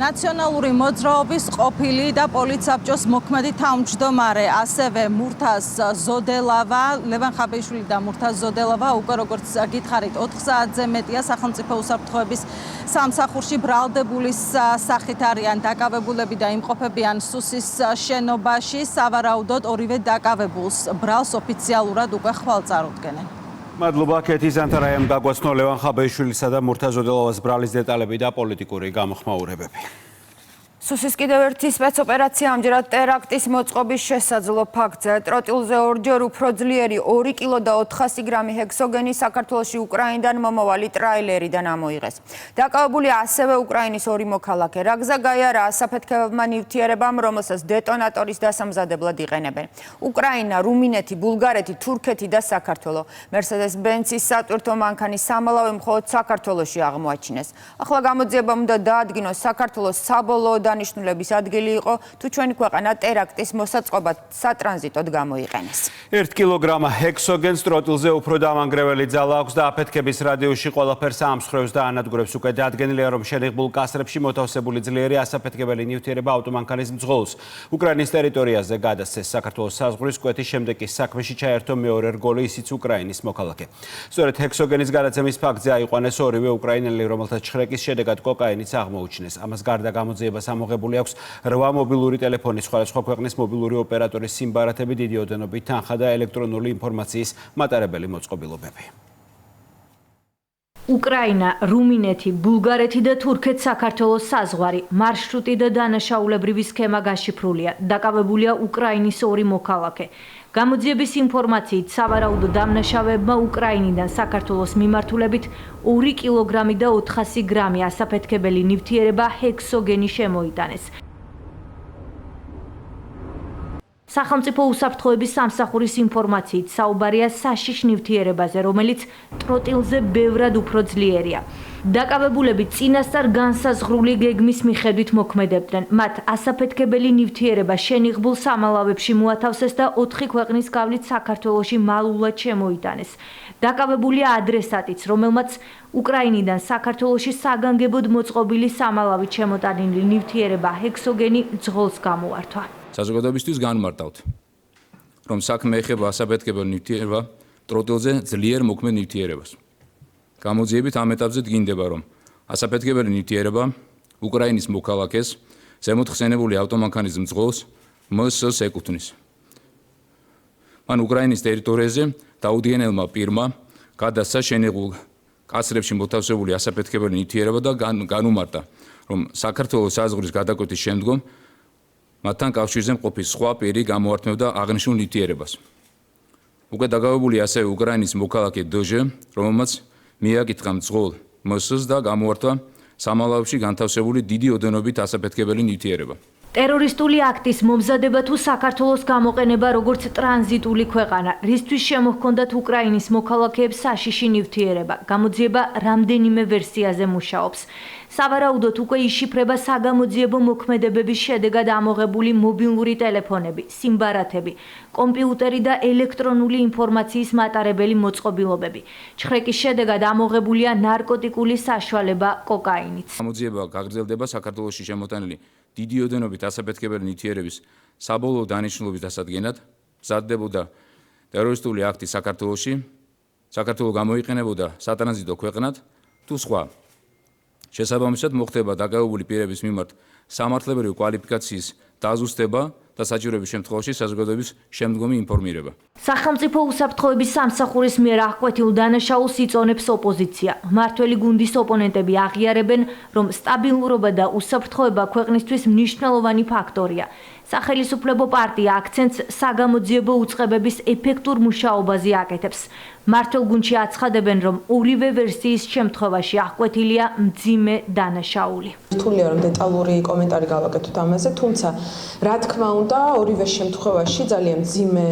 ნაციონალური მოძრაობის ყოფილი და პოლიცსაბჭოს მოქმედი თავმჯდომარე, ასევე მურთაზ ზოდელავა, ლევან ხაბეიშვილი და მურთაზ ზოდელავა უკვე როგორც გითხარით 4 საათზე მეტია სახელმწიფო უსაფრთხოების სამსახურში ბრალდებულის სახით არიან დაკავებულები და იმყოფებიან სუსის შენობაში. სავარაუდოდ ორივე დაკავებულს ბრალს ოფიციალურად უკვე ხვალ წარუდგენენ. მადლობა კეთი ზანთარაიამ გაგვაცნო ლევან ხაბეიშვილისა და მურთაზ ზოდელავას ბრალის დეტალები და პოლიტიკური გამოხმაურებები. სუსის კიდევ ერთი სპეცოპერაცია ამჯერად ტერაქტის მოწყობის შესაძლო ფაქტზე. ტროტილზე ორჯერ უფრო ძლიერი 2 კილო და 400 გრამი ჰექსოგენი საქართველოში უკრაინიდან მომავალი ტრაილერიდან ამოიღეს. დაკავებულია ასევე უკრაინის 2 მოქალაქე. რა გზა გაიარა ასაფეთქებებმა ნივთიერებამ, რომელსაც დეტონატორის დასამზადებლად იყენებენ. უკრაინა, რუმინეთი, ბულგარეთი, თურქეთი და საქართველო. მერსედეს-ბენცის სატვირთო მანქანი სამალავი მხოლოდ საქართველოში აღმოაჩინეს. ახლა გამოძიებამ უნდა დაადგინოს საქართველოს საბოლოო დანიშნულების ადგილი იყო, თუ ჩვენი ქვეყანა ტერაქტის მოსაწყობად სატრანზიტოდ გამოიყენეს. 1 კილოგრამ ჰექსოგენს ტროტილზე უფრო დამანგრეველი ძალა აქვს და აფეთქების რადიუსში ყველაფერს ამსხვრევს და ანადგურებს. უკვე დადგენილია, რომ შენიღბულ კასრებში მოთავსებული ძლიერი ასაფეთქებელი ნივთიერება ავტომანქანის მძღოლს უკრაინის ტერიტორიაზე გადასცეს. საქართველოს საზღვრის კვეთის შემდეგ კი საქმეში ჩაერთო მეორე რგოლი, ისიც უკრაინის მოქალაქე. სწორედ ჰექსოგენის გადაცემის ფაქტზე აიყვანეს ორივე უკრაინელი, რომელთაც ჩხრეკის შედეგად კოკაინიც აღმოუჩინეს. ამას გარდა გამოძიებას ამოღებული აქვს 8 მობილური ტელეფონის, სხვადასხვა ქვეყნის მობილური ოპერატორის სიმბარათები, დიდი ოდენობით თანხა და ელექტრონული ინფორმაციის მატარებელი მოწყობილობები. უკრაინა, რუმინეთი, ბულგარეთი და თურქეთ-საქართველოს საზღვარი, მარშრუტი და დანაშაულებრივი სქემა გაშიფრულია. დაკავებულია უკრაინის 2 მოქალაქე. გამოძიების ინფორმაციით, სავარაუდო დამნაშავეებმა უკრაინიდან საქართველოს მიმართულებით 2 კილოგრამი და 400 გრამი ასაფეთქებელი ნივთიერება ჰექსოგენი შემოიტანეს. სახელმწიფო უსაფრთხოების სამსახურის ინფორმაციით, საუბარია საშიშ ნივთიერებაზე, რომელიც ტროტილზე ბევრად უფრო ძლიერია. დაკავებულები წინასწარ განსაზღვრული გეგმის მიხედვით მოქმედებდნენ. მათ ასაფეთქებელი ნივთიერება შენიღბულ სამალავებში მოათავსეს და 4 ქვეყნის გავლით საქართველოში მალულად შემოიტანეს. დაკავებულია ადრესატიც, რომელმაც უკრაინიდან საქართველოში საგანგებოდ მოწყობილი სამალავით შემოტანილი ნივთიერება ჰექსოგენი ძღოლს გამოართვა. საზოგადოებისთვის განმარტავთ, რომ საქმე ეხება ასაფეთქებელ ნივთიერება ტროტილზე ძლიერ მოქმედ ნივთიერებას. გამოძიებით ამ ეტაპზე დგინდება, რომ ასაფეთქებელი ნივთიერება უკრაინის მოქალაქეს ზემოთ ხსენებული ავტომანქანის მძღოლს MS-ს ეკუთვნის. მან უკრაინის ტერიტორიაზე დაუდგენელმა პირმა გადასცა შენიღბულ კასრებში მოთავსებული ასაფეთქებელი ნივთიერება და განუმარტა, რომ საქართველოს საზღვრის გადაკვეთის შემდგომ მათთან კავშირზე მყოფი სხვა პირი გამოართმევდა აღნიშნულ ნივთიერებას. უკვე დაკავებულია ასევე უკრაინის მოქალაქე დჟ, რომელმაც მიაკითხა მძღოლ MS-ს და გამოართვა სამალავში განთავსებული დიდი ოდენობით ასაფეთქებელი ნივთიერება. ტერორისტული აქტის მომზადება თუ საქართველოს გამოყენება როგორც ტრანზიტული ქვეყანა, რისთვის შემოჰქონდათ უკრაინის მოქალაქეებს საშიში ნივთიერება. გამოძიება რამდენიმე ვერსიაზე მუშაობს. სავარაუდოდ უკვე იშიფრება საგამოძიებო მოქმედებების შედეგად ამოღებული მობილური ტელეფონები, სიმბარათები, კომპიუტერი და ელექტრონული ინფორმაციის მატარებელი მოწყობილობები. ჩხრეკის შედეგად ამოღებულია ნარკოტიკული საშუალება კოკაინიც. გამოძიება გაგრძელდება საქართველოში შემოტანილი დიდი ოდენობით ასაფეთქებელი ნივთიერების საბოლოო დანიშნულების დასადგენად. მზადდებოდა ტერორისტული აქტი საქართველოში, საქართველო გამოიყენებოდა სატრანზიტო ქვეყნად თუ სხვა. შესაბამისად მოხდება დაკავებული პირების მიმართ სამართლებრივი კვალიფიკაციის დაზუსტება და საჭიროების შემთხვევაში საზოგადოების შემდგომი ინფორმირება. სახელმწიფო უსაფრთხოების სამსახურის მიერ აღკვეთილ დანაშაულს იწონებს ოპოზიცია. მმართველი გუნდის ოპონენტები აღიარებენ, რომ სტაბილურობა და უსაფრთხოება ქვეყნისთვის მნიშვნელოვანი ფაქტორია. სახელმწიფო პარტია აქცენტს საგამოძიებო უწყებების ეფექტურ მუშაობაზე აკეთებს. მართლ გუნდში აცხადებენ, რომ ორივე ვერსიის შემთხვევაში აღკვეთილია მძიმე დანაშაული. რთულია რომ დეტალური კომენტარი გავაკეთოთ ამაზე, თუმცა რა თქმა უნდა, ორივე შემთხვევაში ძალიან მძიმე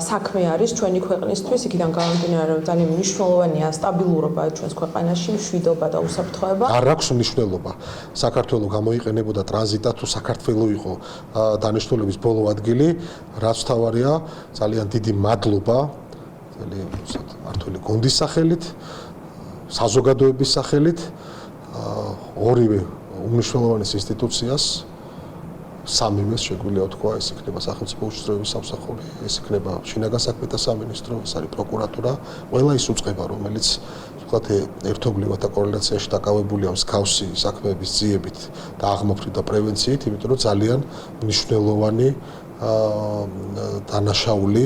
საქმე არის ჩვენი ქვეყნისთვის, იქიდან გამომდინარე, რომ ძალიან მნიშვნელოვანია სტაბილურობა ჩვენს ქვეყანაში, მშვიდობა და უსაფრთხოება. არ აქვს მნიშვნელობა საქართველოს გამოიყენებოდა ტრანზიტად თუ საქართველოს იყო დანიშნულების ბოლო ადგილი, რაც თავარია ძალიან დიდი მადლობა მართული გუნდის სახელით, საზოგადოების სახელით, ორივე უმნიშვნელოვანეს ინსტიტუციას, სამივეს შეგვიძლია თქვა, ეს იქნება სახელმწიფო უშიშროების სამსახური, ეს იქნება შინაგან საქმეთა სამინისტრო, ეს არის პროკურატურა, ყველა ის უწყება, რომელიც ვთქვათ, ერთობლივად და კორელაციაში დაკავებულია მსგავსი საქმეების ძიებით და აღმოფხვრით და პრევენციით, იმიტომ რომ ძალიან მნიშვნელოვანი დანაშაული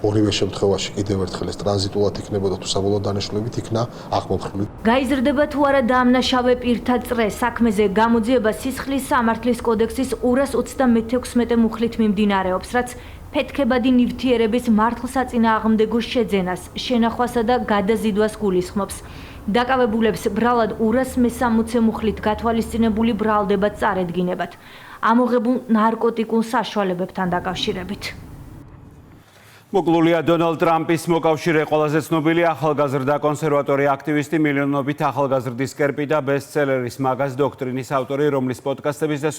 ორივე შემთხვევაში კიდევ ერთხელ ეს ტრანზიტულად იქნებოდა თუ საბოლოო დანიშნულებით იქნა აღმოფხვრული. გაიზრდება თუ არა დამნაშავე პირთა წრე, საქმეზე გამოძიება სისხლის სამართლის კოდექსის 226 მუხლით მიმდინარეობს, რაც ფეთქებადი ნივთიერების მართლსაწინააღმდეგო შეძენას, შენახვასა და გადაზიდვას გულისხმობს. დაკავებულებს ბრალად 260 მუხლით გათვალისწინებული ბრალდება წარედგინებათ, ამოღებულ ნარკოტიკულ საშუალებებთან დაკავშირებით. მოკლულია დონალდ ტრამპის მოკავშირე ყველაზე ცნობილი ახალგაზრდა კონსერვატორი აქტივისტი, მილიონობით ახალგაზრდის კერპი და ბესტსელერის მაგას დოქტრინის ავტორი, რომლის პოდკასტების და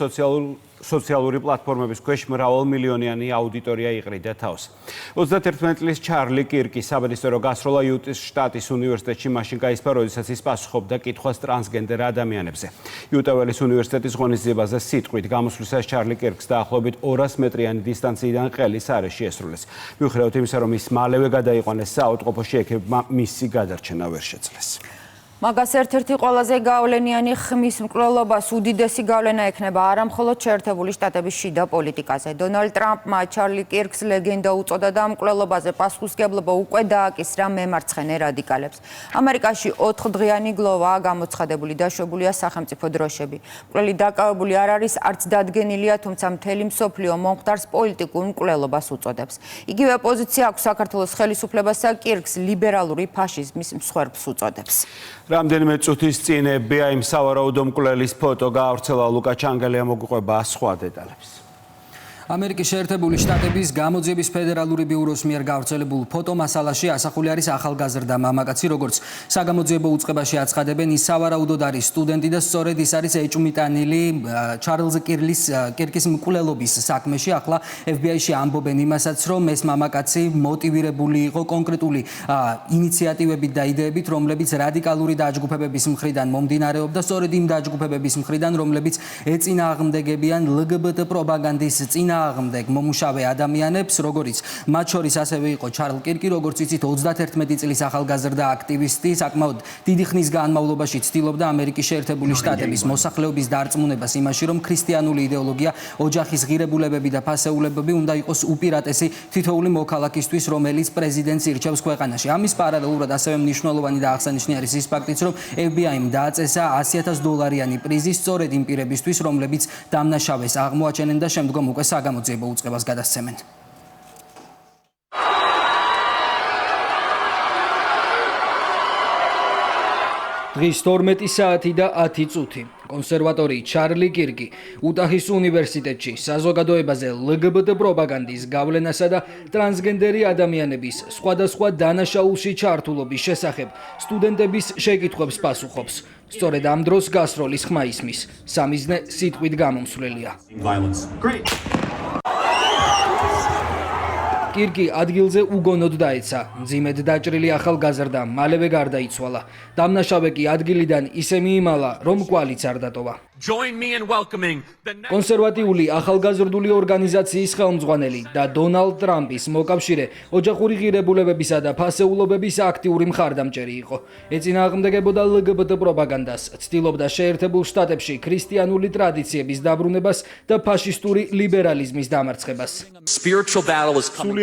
სოციალური პლატფორმების ქვეშ მრავალმილიონიანი აუდიტორია იყრიდა თავს. 31 წლის ჩარლი კირკი საბედისწერო გასროლა იუტის შტატის უნივერსიტეტში მაშინ გაისპა, როდესაც ის პასუხობდა კითხვას ტრანსგენდერ ადამიანებზე. იუტაველის უნივერსიტეტის ღონისძიებაზე სიტყვით გამოსვლისას ჩარლი კირკს დაახლოებით 200 მეტრიანი დისტანციიდან ყელის არეში ესრულეს. მიუხედავად იმისა, რომ ის მალევე გადაიყვანეს საავადმყოფოში, ექებმა მისი გადარჩენა ვერ შეძლეს. მაგას ერთ-ერთი ყველაზე გავლენიანი ხმის მკვლელობას უდიდესი გავლენა ექნება არა მხოლოდ შეერთებული შტატების შიდა პოლიტიკაზე. დონალდ ტრამპმა ჩარლი კირკს ლეგენდა უწოდა და მკვლელობაზე პასუხისმგებლობა უკვე დააკისრა მემარცხენე რადიკალებს. ამერიკაში 4 დღიანი გლოვაა გამოცხადებული, დაშვებულია სახელმწიფო დროშები. მკვლელი დაკავებული არ არის, არც დადგენილია, თუმცა მთელი მსოფლიო მომხდარს პოლიტიკურ მკვლელობას უწოდებს. იგივე პოზიცია აქვს საქართველოს ხელისუფლებასა, კირკს ლიბერალური ფაშიზმის მსხვერპლს უწოდებს. რამდენიმე წუთის წინ FBI-მ სავარაუდო მკვლელის ფოტო გაავრცელა, ლუკა ჩანგელია მოგვიყვება სხვა დეტალებს. ამერიკის შეერთებული შტატების გამოძიების ფედერალური ბიუროს მიერ გავრცელებულ ფოტომასალაში ასახული არის ახალგაზრდა მამაკაცი, როგორც საგამოძიებო უწყებაში აცხადებენ, ის სავარაუდოდ არის სტუდენტი და სწორედ ის არის ეჭვმიტანილი ჩარლზ კირკის მკვლელობის საქმეში. ახლა FBI-ში ამბობენ იმასაც, რომ ეს მამაკაცი მოტივირებული იყო კონკრეტული ინიციატივებით და იდეებით, რომლებიც რადიკალური დაჯგუფებების მხრიდან მომდინარეობდა, სწორედ იმ დაჯგუფებების მხრიდან, რომლებიც ეწინააღმდეგებიან LGBT პროპაგანდის წინააღმდეგ მომუშავე ადამიანებს, როგორც მათ შორის ასევე იყო ჩარლ კირკი, როგორც იცით 31 წლის ახალგაზრდა აქტივისტი, საკმაოდ დიდი ხნის განმავლობაში ცდილობდა ამერიკის შეერთებული შტატების მოსახლეობის დარწმუნებას იმაში, რომ ქრისტიანული იდეოლოგია, ოჯახის ღირებულებები და ფასეულებები უნდა იყოს უპირატესი თითოეული მოქალაქისთვის, რომელიც პრეზიდენტს ირჩევს ქვეყანაში. ამის პარალელურად ასევე მნიშვნელოვანი და აღსანიშნავი არის ის ფაქტიც, რომ FBI-მ დააწესა $100,000 პრიზი სწორედ იმ პირებისთვის, რომლებიც დამნაშავეს აღმოაჩენენ და შემდგომ უკვე საგამოძიებო უწყებას გადასცემენ. დღის 12 საათი და 10 წუთი. კონსერვატორი ჩარლი კირკი უტაჰის უნივერსიტეტში საზოგადოებაზე LGBT პროპაგანდის გავლენასა და ტრანსგენდერი ადამიანების სხვადასხვა დანაშაულში ჩართულობის შესახებ სტუდენტების შეკითხვებს პასუხობს. სწორედ ამ დროს გასროლის ხმა ისმის. სამიზნე სიტყვით გამომსვლელია. კირკი ადგილზე უგონოდ დაეცა. მძიმედ დაჭრილი ახალგაზრდა მალევე გარდაიცვალა. დამნაშავე კი ადგილიდან ისე მიიმალა, რომ კვალიც არ დატოვა. კონსერვატიული ახალგაზრდული ორგანიზაციის ხელმძღვანელი და დონალდ ტრამპის მოკავშირე ოჯახური ღირებულებებისა და ფასეულობების აქტიური მხარდამჭერი იყო. ეწინააღმდეგებოდა LGBT პროპაგანდას, ცდილობდა შეერთებულ შტატებში ქრისტიანული ტრადიციების დაბრუნებას და ფაშისტური ლიბერალიზმის დამარცხებას.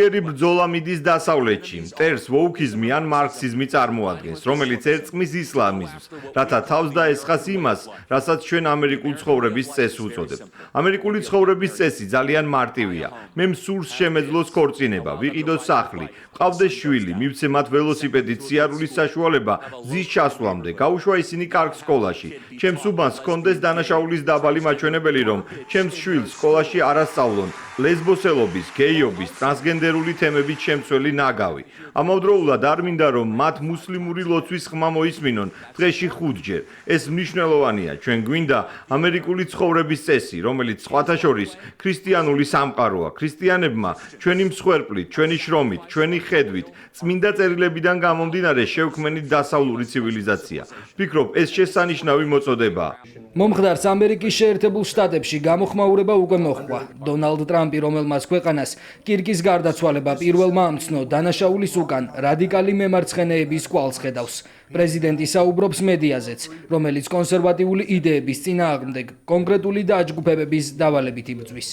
ძლიერი ბრძოლა მიდის დასავლეთში. მტერს ვოუქიზმი ან მარქსიზმი წარმოადგენს, რომელიც ერწყმის ისლამიზმს, რათა თავს დაესხას იმას, რასაც ჩვენ ამერიკული ცხოვრების წესს უწოდებთ. ამერიკული ცხოვრების წესი ძალიან მარტივია. მე მსურს შემეძლოს ქორწინება, ვიყიდოს სახლი, მყავდეს შვილი, მივცე მათ ველოსიპედით სიარულის საშუალება გზის ჩასვლამდე, გაუშვა ისინი კარგ სკოლაში. ჩემს უბანს ჰქონდეს დანაშაულის დაბალი მაჩვენებელი, რომ ჩემს შვილს სკოლაში არ ასწავლონ ლესბოსელობის, გეიობის, ტრანსგენდერული თემებით შემცველი ნაგავი. ამავდროულად არ მინდა რომ მათ მუსლიმური ლოცვის ხმა მოისმინონ დღეში 5 ჯერ. ეს მნიშვნელოვანია. ჩვენ გვინდა ამერიკული ცხოვრების წესი, რომელიც სხვათა შორის ქრისტიანული სამყაროა. ქრისტიანებმა ჩვენი მსხვერპლით, ჩვენი შრომით, ჩვენი ხედვით, წმინდა წერილებიდან გამომდინარე შევქმნით დასავლური ცივილიზაცია. ვფიქრობ, ეს შესანიშნავი მოწოდებაა. მომხდარს ამერიკის შეერთებულ შტატებში გამოხმაურება უკვე მოჰყვა. დონალდ ტრამპი, რომელმაც ქვეყანას კირკის გარდაცვალება პირველმა ამცნო, დანაშაულის უკან რადიკალი მემარცხენეების კვალს ხედავს. პრეზიდენტი საუბრობს მედიაზეც, რომელიც კონსერვატიული იდეების წინააღმდეგ კონკრეტული დაჯგუფებების დავალებით იბრძვის.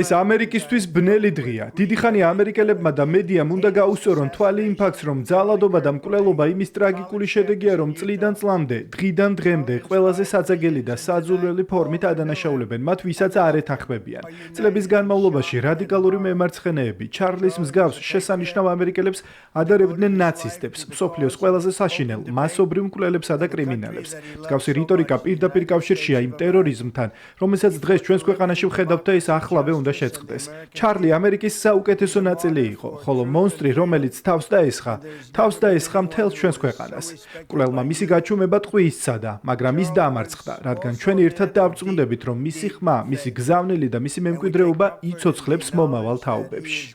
ეს ამერიკისთვის ბნელი დღეა. დიდი ხანი ამერიკელებმა და მედიამ უნდა გაუსწორონ თვალი იმ ფაქტს, რომ ძალადობა და მკვლელობა იმის ტრაგიკული შედეგია, რომ წლიდან წლამდე, დღიდან დღემდე ყველაზე საძაგელი და საძულველი ფორმით ადანაშაულებენ მათ, ვისაც არ ეთანხმებიან. წლების განმავლობაში რადიკალური მემარცხენეები ჩარლის მსგავს შესანიშნავ ამერიკელებს ადარებდნენ ნაცისტებს, მსოფლიოს ყველაზე საშინელ მასობრივ მკვლელებსა და კრიმინალებს. მსგავსი რიტორიკა პირდაპირ კავშირშია იმ ტერორიზმთან, რომელსაც დღეს ჩვენს ქვეყანაში ვხედავთ და ეს ახლავე უნდა შეწყდეს. ჩარლი ამერიკის საუკეთესო ნაწილი იყო, ხოლო მონსტრი, რომელიც თავს დაესხა მთელ ჩვენს ქვეყანას. მკვლელმა მისი გაჩუმება ტყვიის სცადა, მაგრამ ის დამარცხდა, რადგან ჩვენ ერთად დავწმუნდებით, რომ მისი ხმა, მისი გზავნილი და მისი მემკვიდრეობა იცოცხლებს მომავალ თაობებში.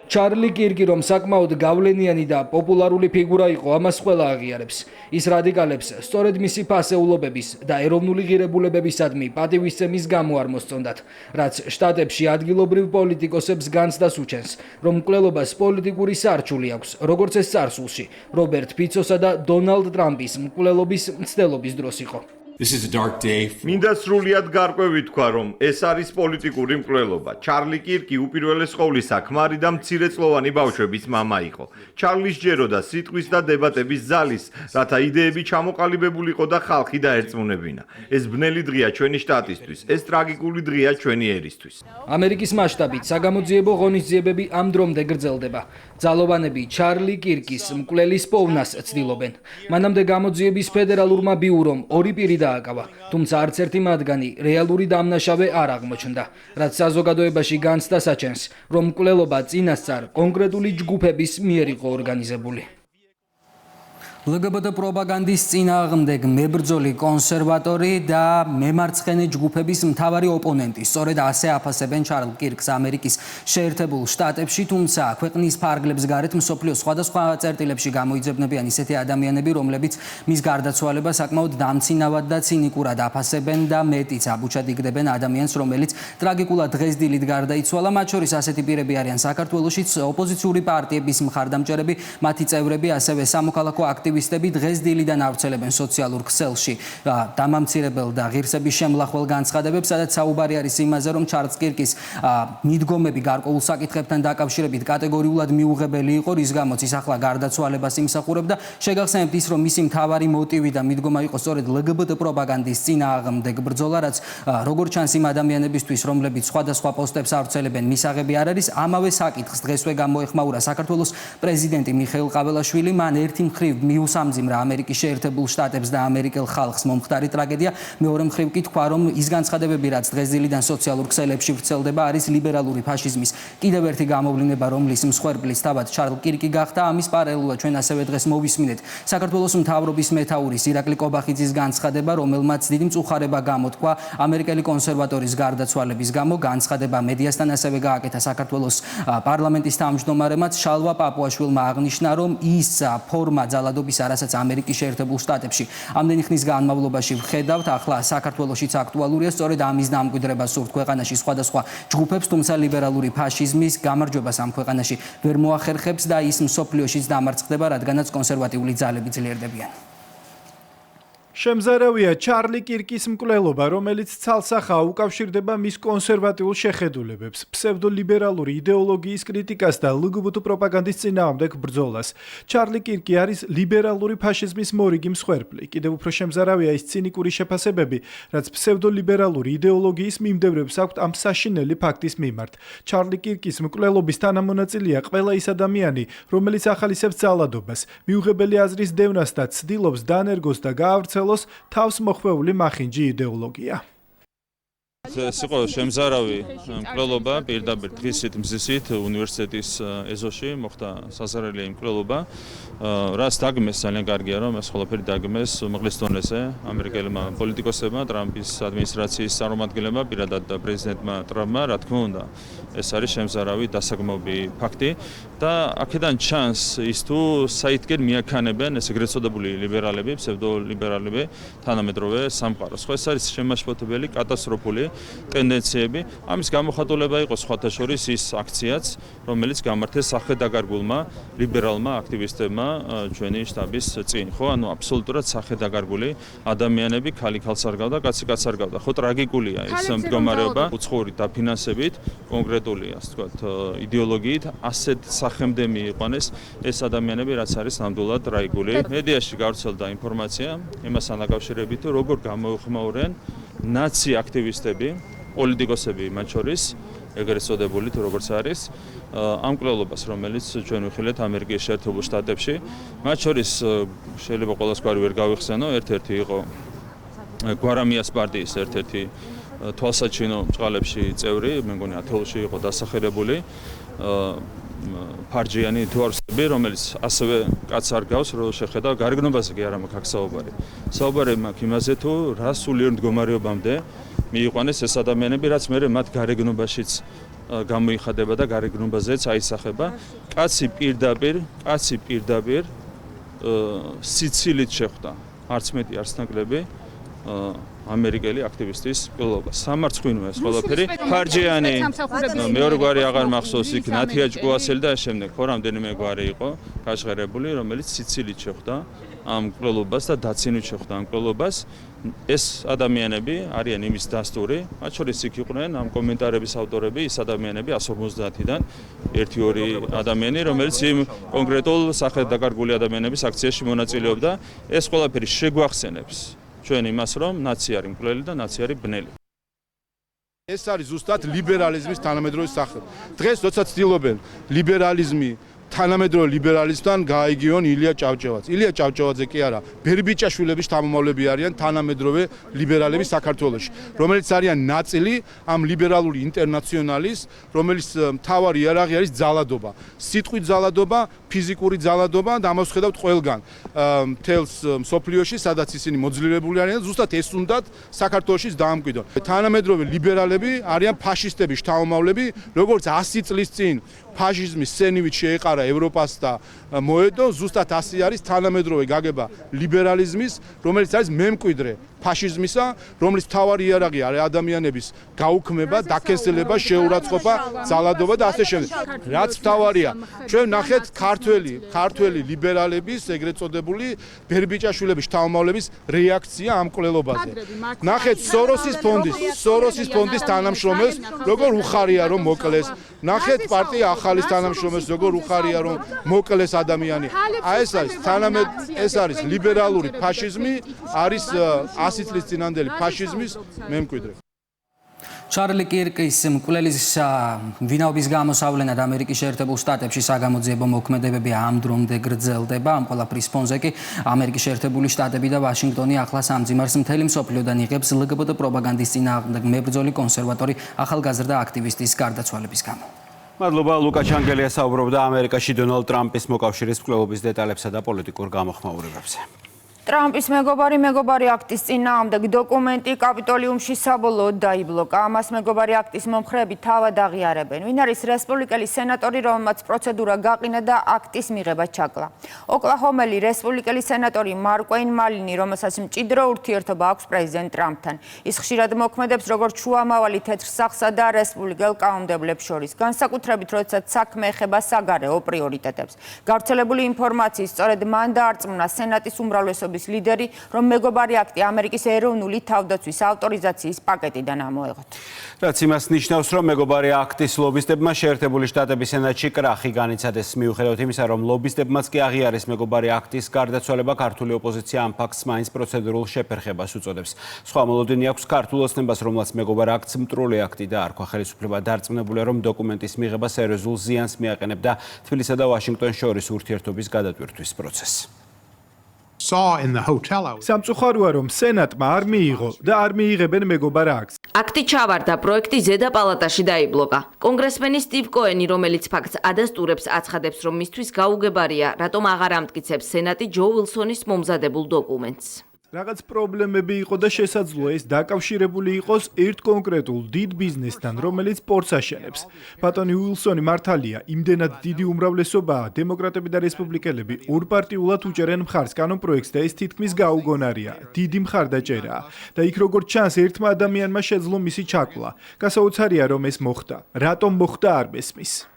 ჩარლი კირკი, რომ საკმაოდ გავლენიანი და პოპულარული ფიგურა იყო, ამას ყველა აღიარებს. ის რადიკალებს სწორედ მისი ფასეულობების და ეროვნული ღირებულებებისადმი პატივისცემის გამო არ მოსწონდათ, რაც შტატებში ადგილობრივ პოლიტიკოსებს განცდას უჩენს, რომ მკვლელობას პოლიტიკური სარჩული აქვს, როგორც ეს წარსულში რობერტ ფიცოსა და დონალდ ტრამპის მკვლელობის მცდელობის დროს იყო. მინდა სრულიად გარკვევით თქვა, რომ ეს არის პოლიტიკური მკვლელობა. ჩარლი კირკი უპირველეს ყოვლისა ქმარი და მცირეწლოვანი ბავშვების მამა იყო. ჩარლი სჯეროდა სიტყვის და დებატების ძალის, რათა იდეები ჩამოყალიბებულიყო და ხალხი დაერწმუნებინა. ეს ბნელი დღეა ჩვენი შტატისთვის, ეს ტრაგიკული დღეა ჩვენი ერისთვის. ამერიკის მასშტაბით საგამოძიებო ღონისძიებები ამ დრომდე გრძელდება. ძალოვანები ჩარლი კირკის მკვლელის პოვნას ცდილობენ. მანამდე გამოძიების ფედერალურმა ბიურომ ორი პირი დააკავა, თუმცა არც ერთი მათგანი რეალური დამნაშავე არ აღმოჩნდა, რაც საზოგადოებაში განცდას აჩენს, რომ მკვლელობა წინასწარ კონკრეტული ჯგუფების მიერ იყო ორგანიზებული. LGBT პროპაგანდის წინააღმდეგ მებრძოლი კონსერვატორი და მემარცხენე ჯგუფების მთავარი ოპონენტი სწორედ ასე აფასებენ ჩარლ კირკს ამერიკის შეერთებულ შტატებში, თუმცა ქვეყნის ფარგლებს გარეთ მსოფლიოს სხვადასხვა წერტილებში გამოიძებნებიან ისეთი ადამიანები, რომლებიც მის გარდაცვალებას საკმაოდ დამცინავად და ცინიკურად აფასებენ და მეტიც აბუჩად იგდებენ ადამიანს, რომელიც ტრაგიკულად დღესდილით გარდაიცვალა. მათ შორის ასეთი პირები არიან საქართველოშიც ოპოზიციური პარტიების მხარდამჭერები, მათი წევრები, ასევე სამოქალაქო აქტივისტები დღეს დილიდან ავრცელებენ სოციალურ ქსელში დამამცირებელ და ღირსების შემლახველ განცხადებებს, სადაც საუბარი არის იმაზე, რომ ჩარლ კირკის მიდგომები გარკვეულ საკითხებთან დაკავშირებით კატეგორიულად მიუღებელი იყო, რის გამოც ის ახლა გარდაცვალებას იმსახურებდა. შეგახსენებთ ის, რომ მისი მთავარი მოტივი და მიდგომა იყო სწორედ LGBT პროპაგანდის წინააღმდეგ ბრძოლა, რაც როგორც ჩანს იმ ადამიანებისთვის, რომლებიც სხვადასხვა პოსტებს ავრცელებენ, მისაღები არ არის. ამავე საკითხს დღესვე გამოეხმაურა საქართველოს პრეზიდენტი მიხეილ ყაველაშვილი. მან ერთი მხრივ მიუსამძიმრა ამერიკის შეერთებულ შტატებს და ამერიკელ ხალხს მომხდარი ტრაგედია. მეორე მხრივ კი თქვა, რომ ის განცხადებები, რაც დღესდღეიდან სოციალურ ქსელებში ვრცელდება, არის ლიბერალური ფაშიზმის კიდევ ერთი გამოვლენა, რომლის მსხვერპლის თავად ჩარლ კირკი გახდა. ამის პარალელურად ჩვენ ასევე დღეს მოვისმინეთ საქართველოს მთავრობის მეთაურის ირაკლი კობახიძის განცხადება, რომელმაც დიდი მწუხარება გამოთქვა ამერიკელი კონსერვატორის გარდაცვალების გამო. განცხადება მედიასთან ასევე გააკეთა საქართველოს პარლამენტის თავმჯდომარემაც შალვა პაპუაშვილმა აღნიშნა, რომ ის ფორმა ძალადობის, რასაც ამერიკის შეერთებულ შტატებში ამდენი ხნის განმავლობაში ვხედავთ, ახლა საქართველოშიც აქტუალურია. სწორედ ამის დამკვიდრება სურთ ქვეყანაში სხვადასხვა ჯგუფებს, თუმცა ლიბერალური ფაშიზმის გამარჯვებას ამ ქვეყანაში ვერ მოახერხებს და ის მსოფლიოშიც დამარცხდება, რადგანაც კონსერვატიული ძალები ძლიერდებიან. შემზარავია ჩარლი კირკის მკვლელობა, რომელიც ცალსახაა უკავშირდება მის კონსერვატიულ შეხედულებებს, ფსევდოლიბერალური იდეოლოგიის კრიტიკას და LGBT პროპაგანდის წინააღმდეგ ბრძოლას. ჩარლი კირკი არის ლიბერალური ფაშიზმის მორიგი მსხვერპლი. კიდევ უფრო შემზარავია ის ცინიკური შეფასებები, რაც ფსევდოლიბერალური იდეოლოგიის მიმდევრებს აქვთ ამ საშინელი ფაქტის მიმართ. ჩარლი კირკის მკვლელობის თანამონაწილეა ყველა ის ადამიანი, რომელიც ახალისებს ძალადობას, მიუღებელი აზრის დევნას და ცდილობს დაანერგოს და გაავრცელოს თავს მოხვეული მახინჯი იდეოლოგია. ეს იყო შემზარავი მკვლელობა პირდაპირ დღისით მზისით უნივერსიტეტის ეზოში მოხდა საზარელი მკვლელობა, რაც დაგმეს ძალიან კარგია რომ ეს ყველაფერი დაგმეს უმაღლეს დონეზე ამერიკელმა პოლიტიკოსებმა, ტრამპის ადმინისტრაციის წარმომადგენლებმა, პირადად პრეზიდენტმა ტრამპმა, რა თქმა უნდა, ეს არის შემზარავი დასაგმობი ფაქტი და აქედან ჩანს ის თუ საითგენ მიაქანებენ ეს ეგრეთ წოდებული ლიბერალები, ფსევდოლიბერალები თანამედროვე სამყაროს. ხო, ეს არის შემაშფოთებელი, კატასტროფული ტენდენციები. ამის გამოხატულება იყო სხვათა შორის ის აქციაც, რომელიც გამართეს სახედაგარგულმა ლიბერალმა აქტივისტებმა ჩვენი შტაბის წინ. ხო, ანუ აბსოლუტურად სახედაგარგული ადამიანები, ქალი ქალს არ გავდა, კაცი კაცს არ გავდა. ხო, ტრაგიკულია ეს მდგომარეობა, უცხოური დაფინანსებით, კონკრეტული, ასე ვთქვათ, იდეოლოგიით, ასეთ სახემდე მიიყვანეს ეს ადამიანები, რაც არის ნამდვილად ტრაგიკული. მედიაში გავრცელდა ინფორმაცია იმას დაკავშირებით, როგორ გამოიხმაურენ ნაცი აქტივისტები, პოლიტიკოსები მათ შორის, ეგრეთ წოდებული თუ როგორც არის, ამ მკვლელობას, რომელიც ჩვენ ვიხილეთ ამერიკის შეერთებულ შტატებში, მათ შორის შეიძლება ყველას გვარი ვერ გავიხსენო, ერთ-ერთი იყო გვარამიას პარტიის ერთ-ერთი თვალსაჩინო ბრწყალებში წევრი, მე მგონი ათეულში იყო დასახელებული, ფარჯიანი თუ არ ვსები, რომელიც ასევე კაც არ გავს, რომ შეხედა გარეგნობაზე კი არა მაქვს აქ საუბარი. საუბარი მაქვს იმაზე თუ რა სულიერ მდგომარეობამდე მიიყვანეს ეს ადამიანები, რაც მე მათ გარეგნობაშიც გამოიხადება და გარეგნობაზეც აისახება. კაცი პირდაპირ სიცილით შეხვდა, არც მეტი, არც ნაკლები ამერიკელი აქტივისტის მკვლელობა. სამარცხვინოა ეს ყველაფერი. ფარჯიანი, მეორე გვარი აღარ მახსოვს, იქ ნათია ჭკუასელი და შემდეგ ხო რამდენიმე გვარი იყო გაჟღერებული, რომელიც სიცილით შეხვდა ამ მკვლელობას და დაცინვით შეხვდა ამ მკვლელობას. ეს ადამიანები არიან იმის დასტური, მათ შორის იქ იყვნენ ამ კომენტარების ავტორები, ის ადამიანები 150-დან 1-2 ადამიანი, რომელიც იმ კონკრეტულ სახელდაკარგული ადამიანების აქციაში მონაწილეობდა. ეს ყველაფერი შეგვახსენებს ჩვენ იმას, რომ ნაცი არის მკვლელი და ნაცი არის ბნელი. ეს არის ზუსტად ლიბერალიზმის თანამედროვე სახე. დღეს როცა ცდილობენ ლიბერალიზმი თანამედროვე ლიბერალიზმთან გაიგიონ ილია ჭავჭავაძე. ილია ჭავჭავაძე კი არა, ბერბიჭაშვილების შთამომავლები არიან თანამედროვე ლიბერალები საქართველოში, რომელიც არიან ნაწილი ამ ლიბერალური ინტერნაციონალის, რომელიც მთავარი იარაღი არის ძალადობა. სიტყვით ძალადობა, ფიზიკური ძალადობა და ამას ხედავთ ყველგან. მთელს მსოფლიოში, სადაც ისინი მოძლიერებული არიან, ზუსტად ეს უნდათ საქართველოშიც დაამკვიდრონ. თანამედროვე ლიბერალები არიან ფაშისტების შთამომავლები, როგორც 100 წლის წინ ფაშიზმის სენივით შეეყარა ევროპას და მოედო, ზუსტად ასე არის თანამედროვე გაგება ლიბერალიზმის, რომელიც არის მემკვიდრე ფაშიზმისა, რომლის მთავარი იარაღი არის ადამიანების გაუქმება, დაქესელება, შეურაცხყოფა, ძალადობა და ასე შემდეგ. რაც მთავარია, ჩვენ ნახეთ ქართველი ლიბერალების, ეგრეთ წოდებული ბერბიჭაშვილების შთამომავლების რეაქცია ამ მკვლელობაზე. ნახეთ სოროსის ფონდის თანამშრომელს, როგორ უხარია რომ მოკლეს. ნახეთ პარტია ახალის თანამშრომელს, როგორ უხარია რომ მოკლეს ადამიანი. ეს არის ლიბერალური ფაშიზმი, არის 100 წლის წინანდელი ფაშიზმის მემკვიდრე. ჩარლი კირკის მკვლელის ვინაობის გამოსავლენად ამერიკის შეერთებულ შტატებში საგამოძიებო მოქმედებები ამ დრომდე გრძელდება. ამ ყველაფრის ფონზე კი ამერიკის შეერთებული შტატები და ვაშინგტონი ახლა სამძიმარს მთელი მსოფლიოდან იღებს LGBT პროპაგანდის წინააღმდეგ მებრძოლი კონსერვატორი ახალგაზრდა აქტივისტის გარდაცვალების გამო. მადლობა ლუკა ჩანგელია საუბრობდა ამერიკაში დონალდ ტრამპის მოკავშირის მკვლელობის დეტალებსა და პოლიტიკურ გამოხმაურებებზე. ტრამპის მეგობარი აქტის წინააღმდეგ დოკუმენტი კაპიტოლიუმში საბოლოოდ დაიბლოკა. ამას მეგობარი აქტის მომხრეები თავად აღიარებენ. ვინ არის რესპუბლიკელი სენატორი, რომელმაც პროცედურა გაყინა და აქტის მიღება ჩაკლა? ოკლაჰომელი რესპუბლიკელი სენატორი მარკ მალინი, რომელსაც მჭიდრო ურთიერთობა აქვს პრეზიდენტ ტრამპთან. ის ხშირად მოქმედებს როგორც შუამავალი თეთრ სახლსა და რესპუბლიკელ კანონმდებლებს შორის, განსაკუთრებით როდესაც საქმე ეხება საგარეო პრიორიტეტებს. გავრცელებული ინფორმაციის სწორედ მან დაარწმუნა სენატის უმრავლესობის ჯგუფის ლიდერი, რომ მეგობარი აქტი ამერიკის ეროვნული თავდაცვის ავტორიზაციის პაკეტიდან ამოეღოთ. რაც იმას ნიშნავს, რომ მეგობარი აქტის ლობისტებმა შეერთებული შტატების სენატში კრახი განიცადეს. მიუხედავად იმისა, რომ ლობისტებმაც კი აღიარეს მეგობარი აქტის გარდაცვალება, ქართული ოპოზიცია ამ ფაქტს მაინც პროცედურულ შეფერხებას უწოდებს. სხვა მოლოდინი აქვს ქართულ ოცნებას, რომელსაც მეგობარ აქტს მტრული აქტი დაარქვა. ხელისუფლება დარწმუნებულია, რომ დოკუმენტის მიღება სერიოზულ ზიანს მიაყენებდა თბილისსა და ვაშინგტონს შორის ურთიერთობის გადატვირთვის პროცესს. სამწუხაროა, რომ სენატმა არ მიიღო და არ მიიღებენ მეგობარ აქტს. აქტი ჩავარდა, პროექტი ზედა პალატაში დაიბლოკა. კონგრესმენი სტივ კოენი, რომელიც ფაქტს ადასტურებს, აცხადებს, რომ მისთვის გაუგებარია, რატომ აღარ ამტკიცებს სენატი ჯო ვილსონის მომზადებულ დოკუმენტს. რაღაც პრობლემები იყო და შესაძლოა ეს დაკავშირებული იყოს ერთ კონკრეტულ დიდ ბიზნესთან, რომელიც სპორტს აშენებს. ბატონი უილსონი მართალია, იმდენად დიდი უმრავლესობაა, დემოკრატები და რესპუბლიკელები ორპარტიულად უჭერენ მხარს კანონპროექტს და ეს თითქმის გაუგონარია, დიდი მხარდაჭერაა. და იქ როგორც ჩანს, ერთმა ადამიანმა შეძლო მისი ჩაკვლა. გასაოცარია, რომ ეს მოხდა. რატომ მოხდა არ მესმის.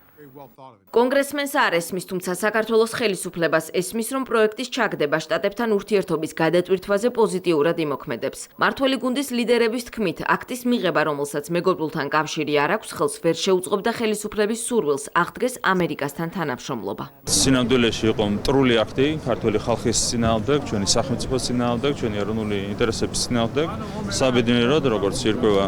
კონგრესმენს არ ესმის, თუმცა საქართველოს ხელისუფლებას ესმის, რომ პროექტის ჩაგდება შტატებთან ურთიერთობის გადატვირთვაზე პოზიტიურად იმოქმედებს. მართველი გუნდის ლიდერების თქმით, აქტის მიღება, რომელსაც მეგობრულთან კავშირი არ აქვს, ხელს ვერ შეუწყობდა ხელისუფლების სურვილს აღდგეს ამერიკასთან თანამშრომლობა. სინამდვილეში იყო მტრული აქტი ქართული ხალხის წინააღმდეგ, ჩვენი სახელმწიფოს წინააღმდეგ, ჩვენი ეროვნული ინტერესების წინააღმდეგ. საბედნიეროდ, როგორც ირკვევა,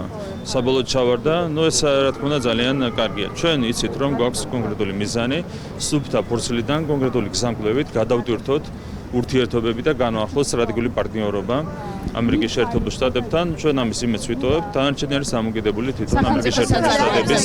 საბოლოოდ ჩავარდა, ეს რა თქმა უნდა ძალიან კარგია. ჩვენ იცით, რომ გვაქვს კონკრეტული მიზანი, სუფთა ფურცლიდან კონკრეტული გზამკვლევით გადავტვირთოთ ურთიერთობები და განვაახლოთ სტრატეგიული პარტნიორობა ამერიკის შეერთებულ შტატებთან. ჩვენ ამის იმედს ვიტოვებთ, დანარჩენი არის დამოკიდებული თვითონ ამერიკის შეერთებული შტატების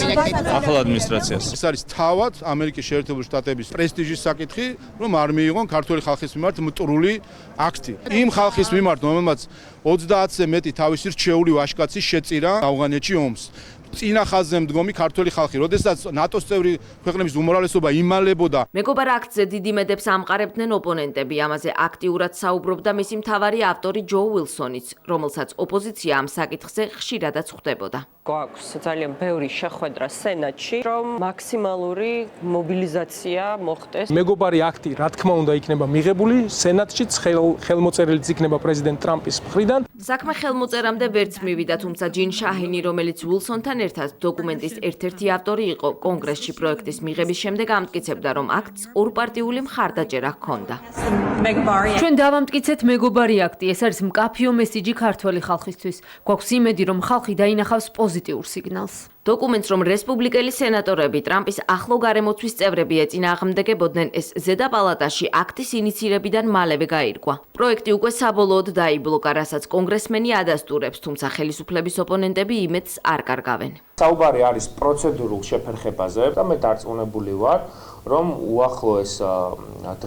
ახალ ადმინისტრაციას. ეს არის თავად ამერიკის შეერთებული შტატების პრესტიჟის საკითხი, რომ არ მიიღონ ქართული ხალხის მიმართ მტრული აქტი. იმ ხალხის მიმართ, რომელმაც 30-ზე მეტი თავისი რჩეული ვაჟკაცი შეწირა ავღანეთში ომს. წინა ხაზზე მდგომი ქართული ხალხი, როდესაც ნატოს წევრი ქვეყნების უმრავლესობა იმალებოდა. მეგობარ აქტზე დიდ იმედებს ამყარებდნენ ოპონენტები, ამაზე აქტიურად საუბრობდა მისი მთავარი ავტორი ჯო ვილსონიც, რომელსაც ოპოზიცია ამ საკითხზე ხშირადაც ხვდებოდა. გვაქვს ძალიან ბევრი შეხვედრა სენატში, რომ მაქსიმალური მობილიზაცია მოხდეს. მეგობარი აქტი, რა თქმა უნდა, იქნება მიღებული, სენატშიც ხელმოწერილიც იქნება პრეზიდენტ ტრამპის მხრიდან. საქმე ხელმოწერამდე ვერც მივიდა, თუმცა ჯინ შაჰინი, რომელიც ვილსონთან ერთად დოკუმენტის ერთ-ერთი ავტორი იყო, კონგრესში პროექტის მიღების შემდეგ ამტკიცებდა, რომ აქტს ორპარტიული მხარდაჭერა ჰქონდა. ჩვენ დავამტკიცეთ მეგობარი აქტი, ეს არის მკაფიო მესიჯი ქართველი ხალხისთვის. გვაქვს იმედი, რომ ხალხი დაინახავს პოზიტიურ სიგნალს. დოკუმენტს, რომ რესპუბლიკელი სენატორები ტრამპის ახლო გარემოცვის წევრები ეწინააღმდეგებოდნენ, ეს ზედა პალატაში აქტის ინიცირებიდან მალევე გაირკვა. პროექტი უკვე საბოლოოდ დაიბლოკა, რასაც კონგრესმენი ადასტურებს, თუმცა ხელისუფლების ოპონენტები იმედს არ კარგავენ. საუბარი არის პროცედურულ შეფერხებაზე და მე დარწმუნებული ვარ, რომ უახლოეს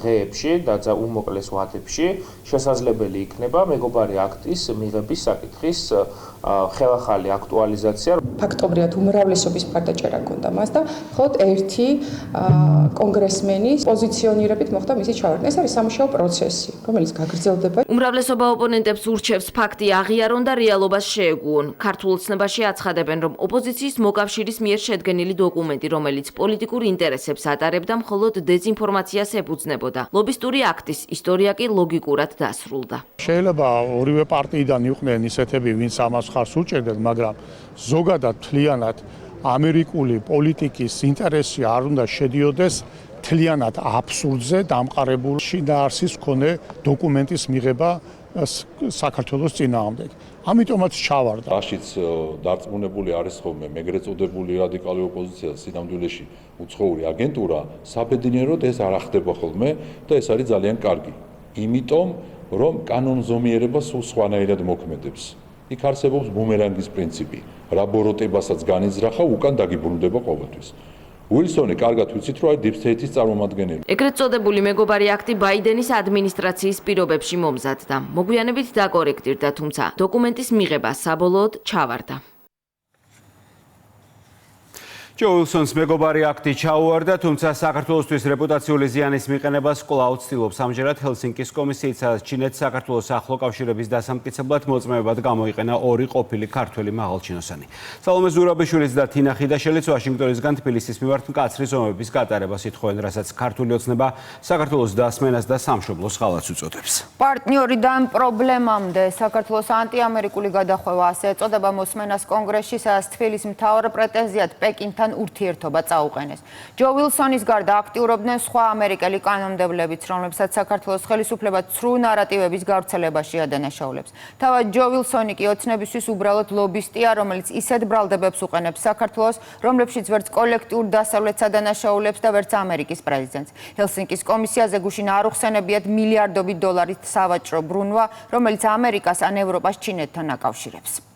დღეებში და უმოკლეს ვადებში შესაძლებელი იქნება მეგობარი აქტის მიღების საკითხის ხელახალი აქტუალიზაცია. ფაქტობრივად უმრავლესობის მხარდაჭერა ჰქონდა მას და მხოლოდ ერთი კონგრესმენის პოზიციონირებით მოხდა მისი ჩავარდნა. ეს არის სამუშაო პროცესი, რომელიც გაგრძელდება. უმრავლესობა ოპონენტებს ურჩევს ფაქტი აღიარონ და რეალობას შეეგუონ. ქართულ ოცნებაში აცხადებენ, რომ ოპოზიციის მოკავშირის მიერ შედგენილი დოკუმენტი, რომელიც პოლიტიკურ ინტერესებს ატარებდა, მხოლოდ დეзინფორმაციას ეფუძნებოდა. ლობისტური აქტის ისტორია კი ლოგიკურად დასრულდა. შეიძლება ორივე პარტიიდან იყვნენ ისეთები, ვინც ამას ხარს უჭერდნენ, მაგრამ ზოგადად თლიანად ამერიკული პოლიტიკის ინტერესი არ უნდა შედიოდეს თლიანად აბსურდზე დამყარებულ შინაარსის მქონე დოკუმენტის მიღება საქართველოს წინააღმდეგ. ამიტომაც ჩავარდა. რაშიც დარწმუნებული არის ხოლმე მეგრე წოდებული რადიკალური ოპოზიცია სინამდვილეში უცხოური აგენტურა, საბედნიეროდ ეს არ ახდება ხოლმე და ეს არის ძალიან კარგი. იმიტომ რომ კანონზომიერება სულ სხვანაირად მოქმედებს. იქ არსებობს ბუმერანგის პრინციპი. რა ბოროტებასაც განიზრახა, უკან დაგიბრუნდება ყოველთვის. უილსონი კარგად ვიცით, რომ არის დიპ-სტეიტის წარმომადგენელი. ეგრეთ წოდებული მეგობარი აქტი ბაიდენის ადმინისტრაციის პირობებში მომზადდა. მოგვიანებით დაკორექტირდა, თუმცა დოკუმენტის მიღება საბოლოოდ ჩავარდა. ჯო უილსონს მეგობარი აქტი ჩაუვარდა, თუმცა საქართველოსთვის რეპუტაციული ზიანის მიყენებას კვლავ ცდილობს. ამჯერად ჰელსინკის კომისიით ჩინეთს საქართველოს ახლო კავშირების დასამტკიცებლად მოწმეებად გამოიყენა ორი ყოფილი ქართველი მაღალჩინოსანი. სალომე ზურაბიშვილიც და თინა ხიდაშელიც ვაშინგტონისგან თბილისის მიმართ მკაცრი ზომების გატარებას ითხოვენ, რასაც ქართული ოცნება საქართველოს დასმენას და სამშობლოს ხალხს უწოდებს. პარტნიორიდან პრობლემამდე საქართველოს ანტიამერიკული გადახვევა ასე ეწოდება მოსმენას კონგრესში, სადაც თბილისის მთავარ პრეტენზიად პეკინთან ურთიერთობა წაუყენეს. ჯო უილსონის გარდა აქტიურობდნენ სხვა ამერიკელი კანონმდებლებიც, რომლებსაც საქართველოს ხელისუფლება ცრუ ნარატივების გავრცელებაში ადანაშაულებს. თავად ჯო უილსონი კი ოცნებისთვის უბრალოდ ლობისტია, რომელიც ისეთ ბრალდებებს უყენებს საქართველოს, რომლებშიც ვერც კოლექტიურ დასავლეთს ადანაშაულებს და ვერც ამერიკის პრეზიდენტს. ჰელსინკის კომისიაზე გუშინ არ უხსენებიათ მილიარდობით დოლარის სავაჭრო ბრუნვა, რომელიც ამერიკას ან ევროპას ჩინეთთან აკავშირებს.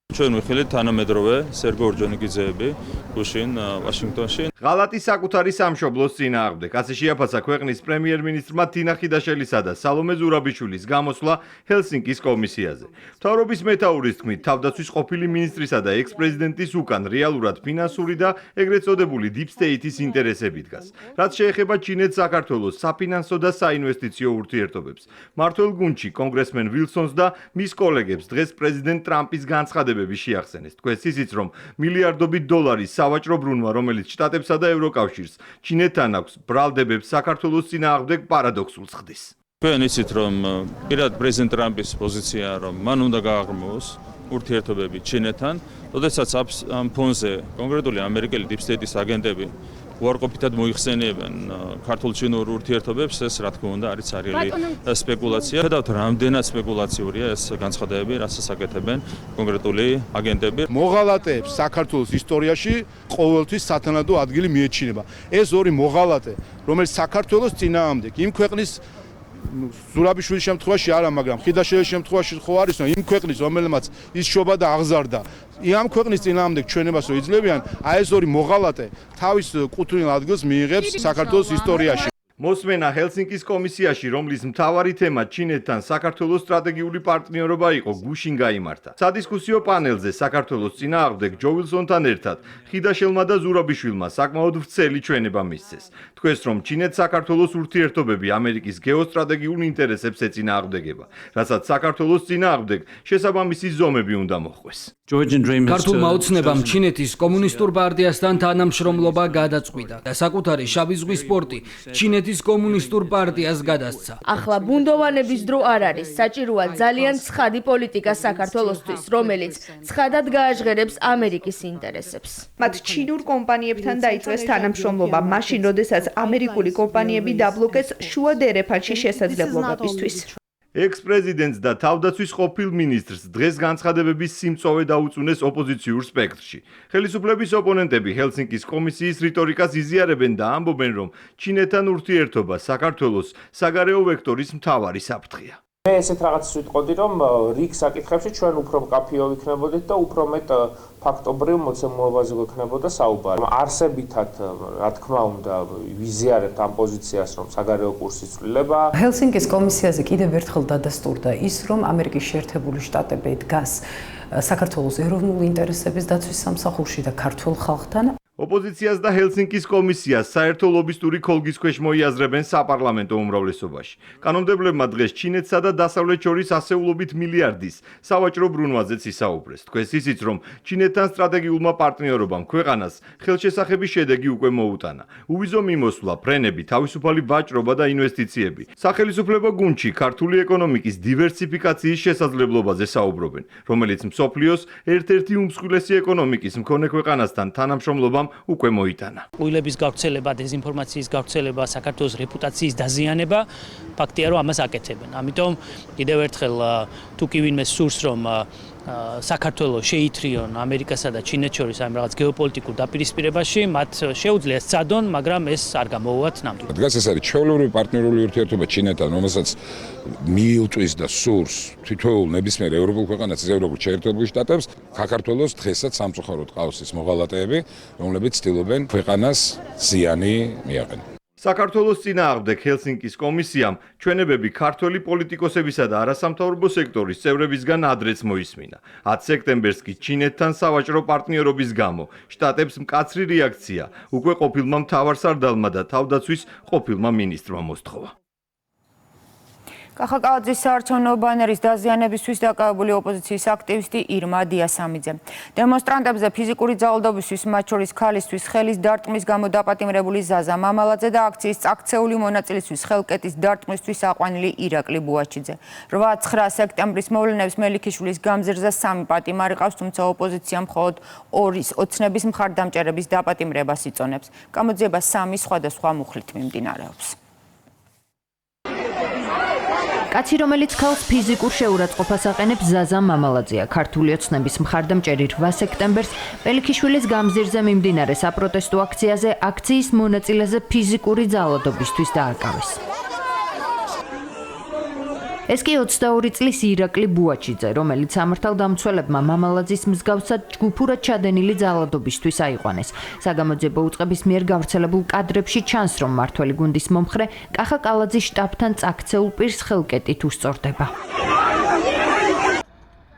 ჩვენ ვიხილეთ თანამედროვე სერგო ორჯონიკიძეები გუშინ ვაშინგტონში. ღალატი საკუთარი სამშობლოს წინააღმდეგ. ასე შეაფასა ქვეყნის პრემიერ-მინისტრმა თინა ხიდაშელისა და სალომე ზურაბიშვილის გამოსვლა ჰელსინკის კომისიაზე. მთავრობის მეთაურის თქმით, თავდაცვის ყოფილი მინისტრისა და ექს-პრეზიდენტის უკან რეალურად ფინანსური და ეგრეთ წოდებული deep state-ის ინტერესები დგას. რაც შეეხება ჩინეთს საქართველოს საფინანსო და საინვესტიციო ურთიერთობებს. მმართველ გუნდში კონგრესმენ უილსონს და მის კოლეგებს დღეს პრეზიდენტ ტრამპის განცხადებები შეახსენეს. თქვენს ისიც, რომ მილიარდობით დოლარის სავაჭრო ბრუნვა, რომელიც შტატებსა და ევროკავშირს ჩინეთთან აქვს, ბრალდებებს საქართველოს წინააღმდეგ პარადოქსულს ხდის. თქვენ იცით, რომ პირად პრეზიდენტ ტრამპის პოზიციაა, რომ მან უნდა გააღრმოს ურთიერთობები ჩინეთთან, როდესაც ამ ფონზე კონკრეტული ამერიკელი deep state-ის აგენტები უარყოფითად მოიხსენიებენ ქართულ-ჩინურ ურთიერთობებს, ეს რა თქმა უნდა არის ცარიელი სპეკულაცია. ხედავთ, რამდენად სპეკულაციურია ეს განცხადებები, რასაც აკეთებენ კონკრეტული აგენტები. მოღალატეებს საქართველოს ისტორიაში ყოველთვის სათანადო ადგილი მიეჩინება. ეს ორი მოღალატე, რომელიც საქართველოს წინააღმდეგ, იმ ქვეყნის ზურაბიშვილის შემთხვევაში არა, მაგრამ ხიდაშელის შემთხვევაში ხო არის, იმ ქვეყნის, რომელმაც ის შობა და აღზარდა. ამ ქვეყნის წინააღმდეგ ჩვენებას რო იძლევიან, აი ეს ორი მოღალატე თავის კუთვნილ ადგილს მიიღებს საქართველოს ისტორიაში. მოსმენა ჰელსინკის კომისიაში, რომლის მთავარი თემა ჩინეთთან საქართველოს სტრატეგიული პარტნიორობა იყო, გუშინ გაიმართა. სადისკუსიო პანელზე საქართველოს წინააღმდეგ ჯო უილსონთან ერთად ხიდაშელმა და ზურაბიშვილმა საკმაოდ ვრცელი ჩვენება მისცეს. თქვენს, რომ ჩინეთ-საქართველოს ურთიერთობები ამერიკის გეოსტრატეგიულ ინტერესებს ეწინააღმდეგება, რასაც საქართველოს წინააღმდეგ შესაბამისი ზომები უნდა მოჰყვეს. ქართულმა ოცნებამ ჩინეთის კომუნისტურ პარტიასთან თანამშრომლობა გადაწყვიტა და საკუთარი შავი ზღვის პორტი ჩინეთის კომუნისტურ პარტიას გადასცა. ახლა ბუნდოვანების დრო არ არის, საჭიროა ძალიან ცხადი პოლიტიკა საქართველოსთვის, რომელიც ცხადად გააჟღერებს ამერიკის ინტერესებს. მათ ჩინურ კომპანიებთან დაიწყეს თანამშრომლობა, მაშინ როდესაც ამერიკული კომპანიები დაბლოკეს შუა დერეფანში შესაძლებლობებისთვის. ექს-პრეზიდენტს და თავდაცვის ყოფილ მინისტრს დღეს განცხადებების სიმწოვე დაუწუნეს ოპოზიციურ სპექტრში. ხელისუფლების ოპონენტები ჰელსინკის კომისიის რიტორიკას იზიარებენ და ამბობენ, რომ ჩინეთთან ურთიერთობა საქართველოს საგარეო ვექტორის მთავარი საფრთხეა. მე ესეთ რაღაცას ვიტყოდი, რომ რიგ საკითხებში ჩვენ უფრო მკაფიო ვიქნებოდით და უფრო მეტ ფაქტობრივ მოცემულობაზე გვექნებოდა საუბარი. არსებითად, რა თქმა უნდა, ვიზიარებთ ამ პოზიციას, რომ საგარეო კურსი ცვლილება. ჰელსინკის კომისიაზე კიდევ ერთხელ დადასტურდა ის, რომ ამერიკის შეერთებული შტატები დგას საქართველოს ეროვნული ინტერესების დაცვის სამსახურში და ქართულ ხალხთან. ოპოზიციას და ჰელსინკის კომისიას საერთო ლობისტური ქოლგის ქვეშ მოიაზრებენ საპარლამენტო უმრავლესობაში. კანონმდებლებმა დღეს ჩინეთსა და დასავლეთ შორის ასეულობით მილიარდის სავაჭრო ბრუნვაზეც ისაუბრეს. თქვენს ისიც, რომ ჩინეთთან სტრატეგიულმა პარტნიორობამ ქვეყანას ხელშესახების შედეგი უკვე მოუტანა. უვიზო მიმოსვლა, ფრენები, თავისუფალი ვაჭრობა და ინვესტიციები. სახელისუფლებო გუნდში ქართული ეკონომიკის დივერსიფიკაციის შესაძლებლობაზე საუბრობენ, რომელიც მსოფლიოს ერთ-ერთი უმსხვილესი ეკონომიკის მქონე ქვეყანასთან თანამშრომლობამ უკვე მოიტანა. ყვილების გავრცელება, დეზინფორმაციის გავრცელება, საქართველოს რეპუტაციის დაზიანება, ფაქტია რომ ამას აკეთებენ. ამიტომ კიდევ ერთხელ თუ კი ვინმე სურს რომ საქართველოს შეითრიონ ამერიკასა და ჩინეთს შორის ამ რაღაც გეოპოლიტიკურ დაპირისპირებაში, მათ შეუძლიათ სცადონ, მაგრამ ეს არ გამოუვათ ნამდვილად. დღეს ეს არის ჩვეულებრივი პარტნიორული ურთიერთობა ჩინეთთან, რომელსაც მიილწვის და სურს თითოეულ ნებისმიერ ევროპულ ქვეყანას, ისე როგორც შეერთებულ შტატებს, საქართველოს დღესაც სამწუხაროდ ყავს ის მოღალატეები, რომლებიც ცდილობენ ქვეყანას ზიანი მიაყენონ. საქართველოს წინააღმდეგ ჰელსინკის კომისიამ ჩვენებები ქართველი პოლიტიკოსებისა და არასამთავრობო სექტორის წევრებისგან ადრეც მოისმინა. 10 სექტემბერს კი ჩინეთთან სავაჭრო პარტნიორობის გამო შტატებს მკაცრი რეაქცია უკვე ყოფილმა მთავარსარდალმა და თავდაცვის ყოფილმა მინისტრმა მოსთხოვა. კახაკალაძის საარჩევნო ბანერის დაზიანებისთვის დაკავებული ოპოზიციის აქტივისტი ირმა დიასამიძე. დემონსტრანტებზე ფიზიკური ძალადობისთვის, მათ შორის ქალისთვის ხელის დარტყმის გამო დაპატიმრებული ზაზა მამალაძე და აქციის წაქცეული მონაწილისთვის ხელკეტის დარტყმისთვის აყვანილი ირაკლი ბუაჩიძე. 8-9 სექტემბრის მოვლენებს მელიქიშვილის გამზირზე 3 პატიმარი ყავს, თუმცა ოპოზიცია მხოლოდ 2 ოცნების მხარდამჭერების დაპატიმრებას იწონებს. გამოძიება 3 სხვადასხვა მუხლით მიმდინარეობს. კაცი, რომელიც ქალს ფიზიკურ შეურაცხყოფას აყენებს, ზაზა მამალაძეა. ქართული ოცნების მხარდამჭერი 8 სექტემბერს მელიქიშვილის გამზირზე მიმდინარე საპროტესტო აქციაზე აქციის მონაწილეზე ფიზიკური ძალადობისთვის დააკავეს. ეს კი 22 წლის ირაკლი ბუაჩიძე, რომელიც სამართალდამცველებმა მამალაძის მსგავსად ჯგუფურად ჩადენილი ძალადობისთვის აიყვანეს. საგამოძიებო უწყების მიერ გავრცელებულ კადრებში ჩანს, რომ მმართველი გუნდის მომხრე კახაკალაძის შტაბთან წაქცეულ პირს ხელკეტით უსწორდება.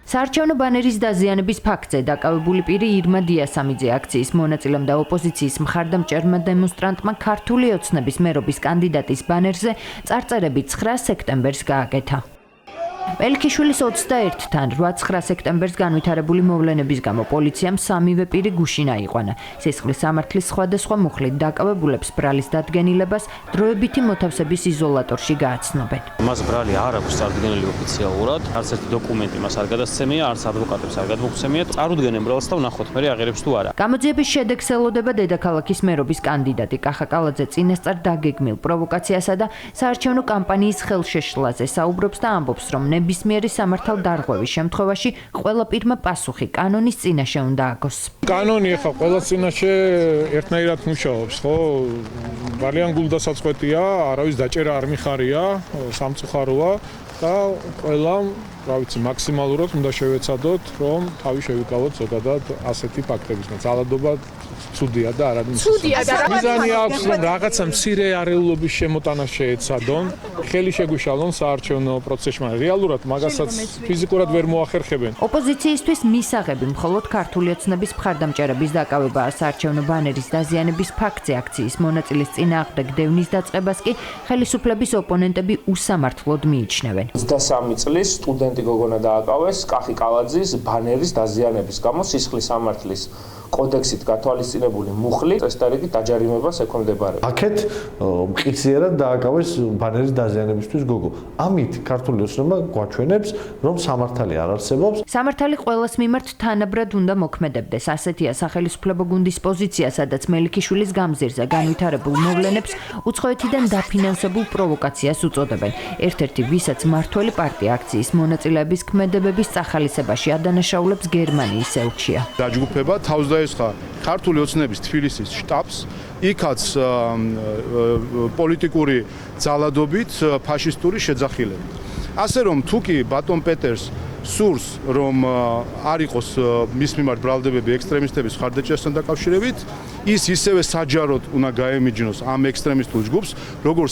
საარჩევნო ბანერის დაზიანების ფაქტზე დაკავებული პირი ირმა დიასამიძე აქციის მონაწილემ და ოპოზიციის მხარდამჭერმა დემონსტრანტმა ქართული ოცნების მერობის კანდიდატის ბანერზე წარწერები 9 სექტემბერს გააკეთა. მელიქიშვილის 21-თან 8-9 სექტემბერს განვითარებული მოვლენების გამო პოლიციამ 3-ვე პირი გუშინ აიყვანა. სისხლის სამართლის სხვადასხვა მუხლით დაკავებულებს ბრალის დადგენილებას დროებითი მოთავსების იზოლატორში გააცნობენ. მას ბრალი არ აქვს წარდგენილი ოფიციალურად, არც ერთი დოკუმენტი მას არ გადასცემია, არც ადვოკატებს არ გადმოგცემია. წარუდგენენ ბრალს და ვნახოთ მე აღერებს თუ არა. გამოძიების შედეგს ელოდება დედაქალაქის მერობის კანდიდატი კახაკალაძე წინასწარ დაგეგმილ პროვოკაციასა და საარჩევნო კამპანიის ხელშეშლაზე საუბრობს და ამბობს, რომ ნებისმიერი სამართალდარღვევის შემთხვევაში ყველა პირმა პასუხი კანონის წინაშე უნდა აგოს. კანონი ახლა ყველა წინაშე ერთნაირად მუშაობს, ხო? ძალიან გულდასაწყვეტია, არავის დაჭერა არ მიხარია, სამწუხაროა და ყველამ, რა ვიცი, მაქსიმალურად უნდა შევეცადოთ, რომ თავი შევიკავოთ ზოგადად ასეთი ფაქტებისგან. ძალადობა ცუდია და არა მიზანი აქვს, რომ რაღაცა მცირე არეულობის შემოტანა შეეცადონ, ხელი შეგვიშალონ საარჩევნო პროცესში, მაგრამ რეალურად მაგასაც ფიზიკურად ვერ მოახერხებენ. ოპოზიციისთვის მისაღები მხოლოდ ქართული ოცნების მხარდამჭერების დაკავებაა. საარჩევნო ბანერის დაზიანების ფაქტზე აქციის მონაწილის წინააღმდეგ დევნის დაწყებას კი ხელისუფლების ოპონენტები უსამართლოდ მიიჩნევენ. 23 წლის სტუდენტი გოგონა დააკავეს კახიკალაძის ბანერის დაზიანების გამო სისხლის სამართლის კოდექსით გათვალისწინებული მუხლით წესდარიგი დაჯარიმებას ექვემდებარება. აქეთ მყისიერად დააკავეს ბანერის დაზიანებისთვის გოგო. ამით ქართული ოცნება გვაჩვენებს, რომ სამართალი არ არსებობს. სამართალი ყველას მიმართ თანაბრად უნდა მოქმედებდეს. ასეთია სახელისუფლებო გუნდის პოზიცია, სადაც მელიქიშვილის გამზირზე განვითარებულ მოვლენებს უცხოეთიდან დაფინანსებულ პროვოკაციას უწოდებენ. ერთ-ერთი, ვისაც მმართველი პარტია აქციის მონაწილეების ქმედებების წახალისებაში ადანაშაულებს გერმანიის ელჩია. დაჯგუფება თავს დაესხა ქართული ოცნების თბილისის შტაბს, იქაც პოლიტიკური ძალადობით ფაშისტური შეძახილებით. ასე რომ თუკი ბატონ პეტერს სურს, რომ არ იყოს მის მიმართ ბრალდებები ექსტრემისტების მხარდაჭერასთან დაკავშირებით, ის ისევე საჯაროდ უნდა გაემიჯნოს ამ ექსტრემისტულ ჯგუფს, როგორც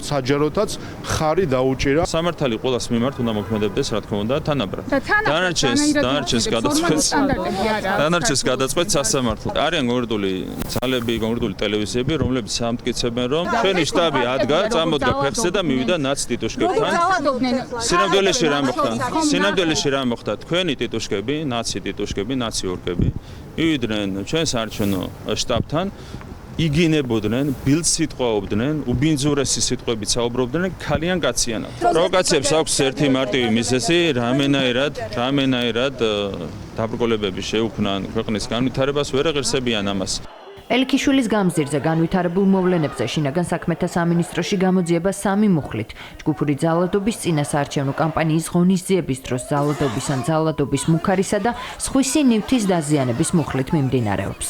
საჯაროდაც ხარი დაუჭირა. სამართალი ყოველას მიმართ უნდა მოქმედებდეს, რა თქმა უნდა, თანაბრად. დანარჩენს გადაწყვეტს სასამართლო. არიან კონკრეტული ძალები, კონკრეტული ტელევიზიები, რომლებიც ამტკიცებენ, რომ ჩვენი შტაბი ადგა, წამოდგა ფეხზე და მივიდა ნაც ტიტუშკებთან. სინამდვილეში რა მოხდა? თქვენი ტიტუშკები, ნაცი ტიტუშკები, ნაცი ორკები მივიდნენ ჩვენ საარჩევნო შტაბთან, იგინებოდნენ, ბილდს სიტყვაობდნენ, უბინძურესი სიტყვებით საუბრობდნენ ქალიან კაციანად. პროვოკაციებს აქვს ერთი მარტივი მიზეზი, რამენაირად დაბრკოლებები შეუქმნან ქვეყნის განვითარებას, ვერ აღერსებიან ამას. ელიქიშვილის გამზირზე განვითარებულ მოვლენებზე შინაგან საქმეთა სამინისტროში გამოძიება 3 მუხლით. ჯგუფური ძალადობის წინა საარჩევნო კამპანიის ღონისძიების დროს ძალადობის ან ძალადობის მუქარისა და სხვისი ნივთის დაზიანების მუხლით მიმდინარეობს.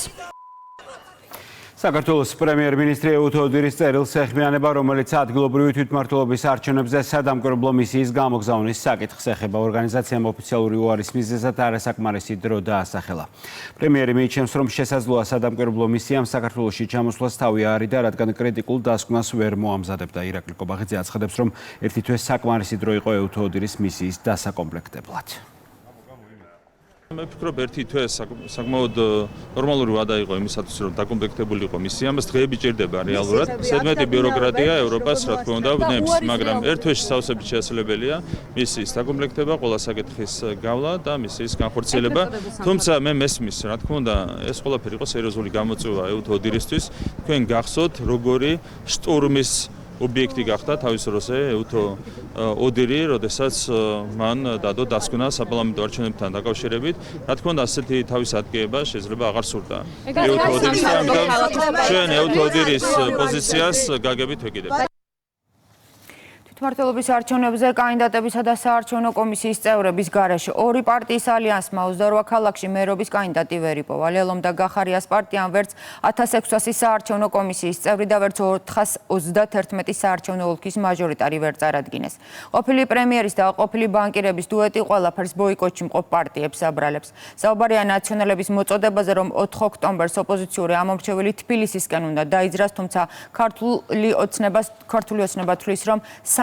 საქართველოს პრემიერ-მინისტრი ეუთო ოდირის წერილს ეხმიანება, რომელიც ადგილობრივი თვითმმართველობის არჩევნებზე სადამკვირვებლო მისიის გამოგზავნის საკითხს ეხება. ორგანიზაციამ ოფიციალური უარის მიზეზად არასაკმარისი დრო დაასახელა. პრემიერი მიიჩნევს, რომ შესაძლოა სადამკვირვებლო მისიამ საქართველოში ჩამოსვლას თავი არიდა, რადგან კრიტიკულ დასკვნას ვერ მოამზადებდა. ირაკლი კობახიძე აცხადებს, რომ ერთი თვე საკმარისი დრო იყო ეუთო ოდირის მისიის დასაკომპლექტებლად. მე ვფიქრობ, ერთი თვე საკმაოდ ნორმალური ვადა იყო იმისათვის, რომ დაკომპლექტებული იყო მისია, ამას დღეები ჭირდება რეალურად. ზედმეტი ბიუროკრატია ევროპას, რა თქმა უნდა, ვნებს, მაგრამ ერთ თვეში სავსებით შესაძლებელია მისიის დაკომპლექტება, ყველა საკითხის გავლა და მისიის განხორციელება. თუმცა მე მესმის, რა თქმა უნდა, ეს ყველაფერი იყო სერიოზული გამოწვევა ეუთო ოდირისთვის. თქვენ გახსოვთ, როგორი შტურმის ობიექტი გახდა თავის დროზე ეუთო ოდირი, როდესაც მან დადო დასკვნა საპარლამენტო არჩევნებთან დაკავშირებით. რა თქმა უნდა, ასეთი თავის ატკიება შეიძლება აღარ სურდა. ეუთო ოდირის ჩვენ ეუთო ოდირის პოზიციას გაგებით ვეკიდებთ. თვითმმართველობის არჩევნებზე კანდიდატებისა და საარჩევნო კომისიის წევრების გარეშე ორი პარტიის ალიანსმა 28 ქალაქში მერობის კანდიდატი ვერ იპოვა. ლელომ და გახარიას პარტიამ ვერც 1600 საარჩევნო კომისიის წევრი და ვერც 431 საარჩევნო ოლქის მაჟორიტარი ვერ წარადგინეს. ყოფილი პრემიერის და ყოფილი ბანკირების დუეტი ყველაფერს ბოიკოტში მყოფ პარტიებს აბრალებს. საუბარია ნაციონალების მოწოდებაზე, რომ 4 ოქტომბერს ოპოზიციური ამომრჩეველი თბილისისკენ უნდა დაიძრას, თუმცა ქართული ოცნება თვლის, რომ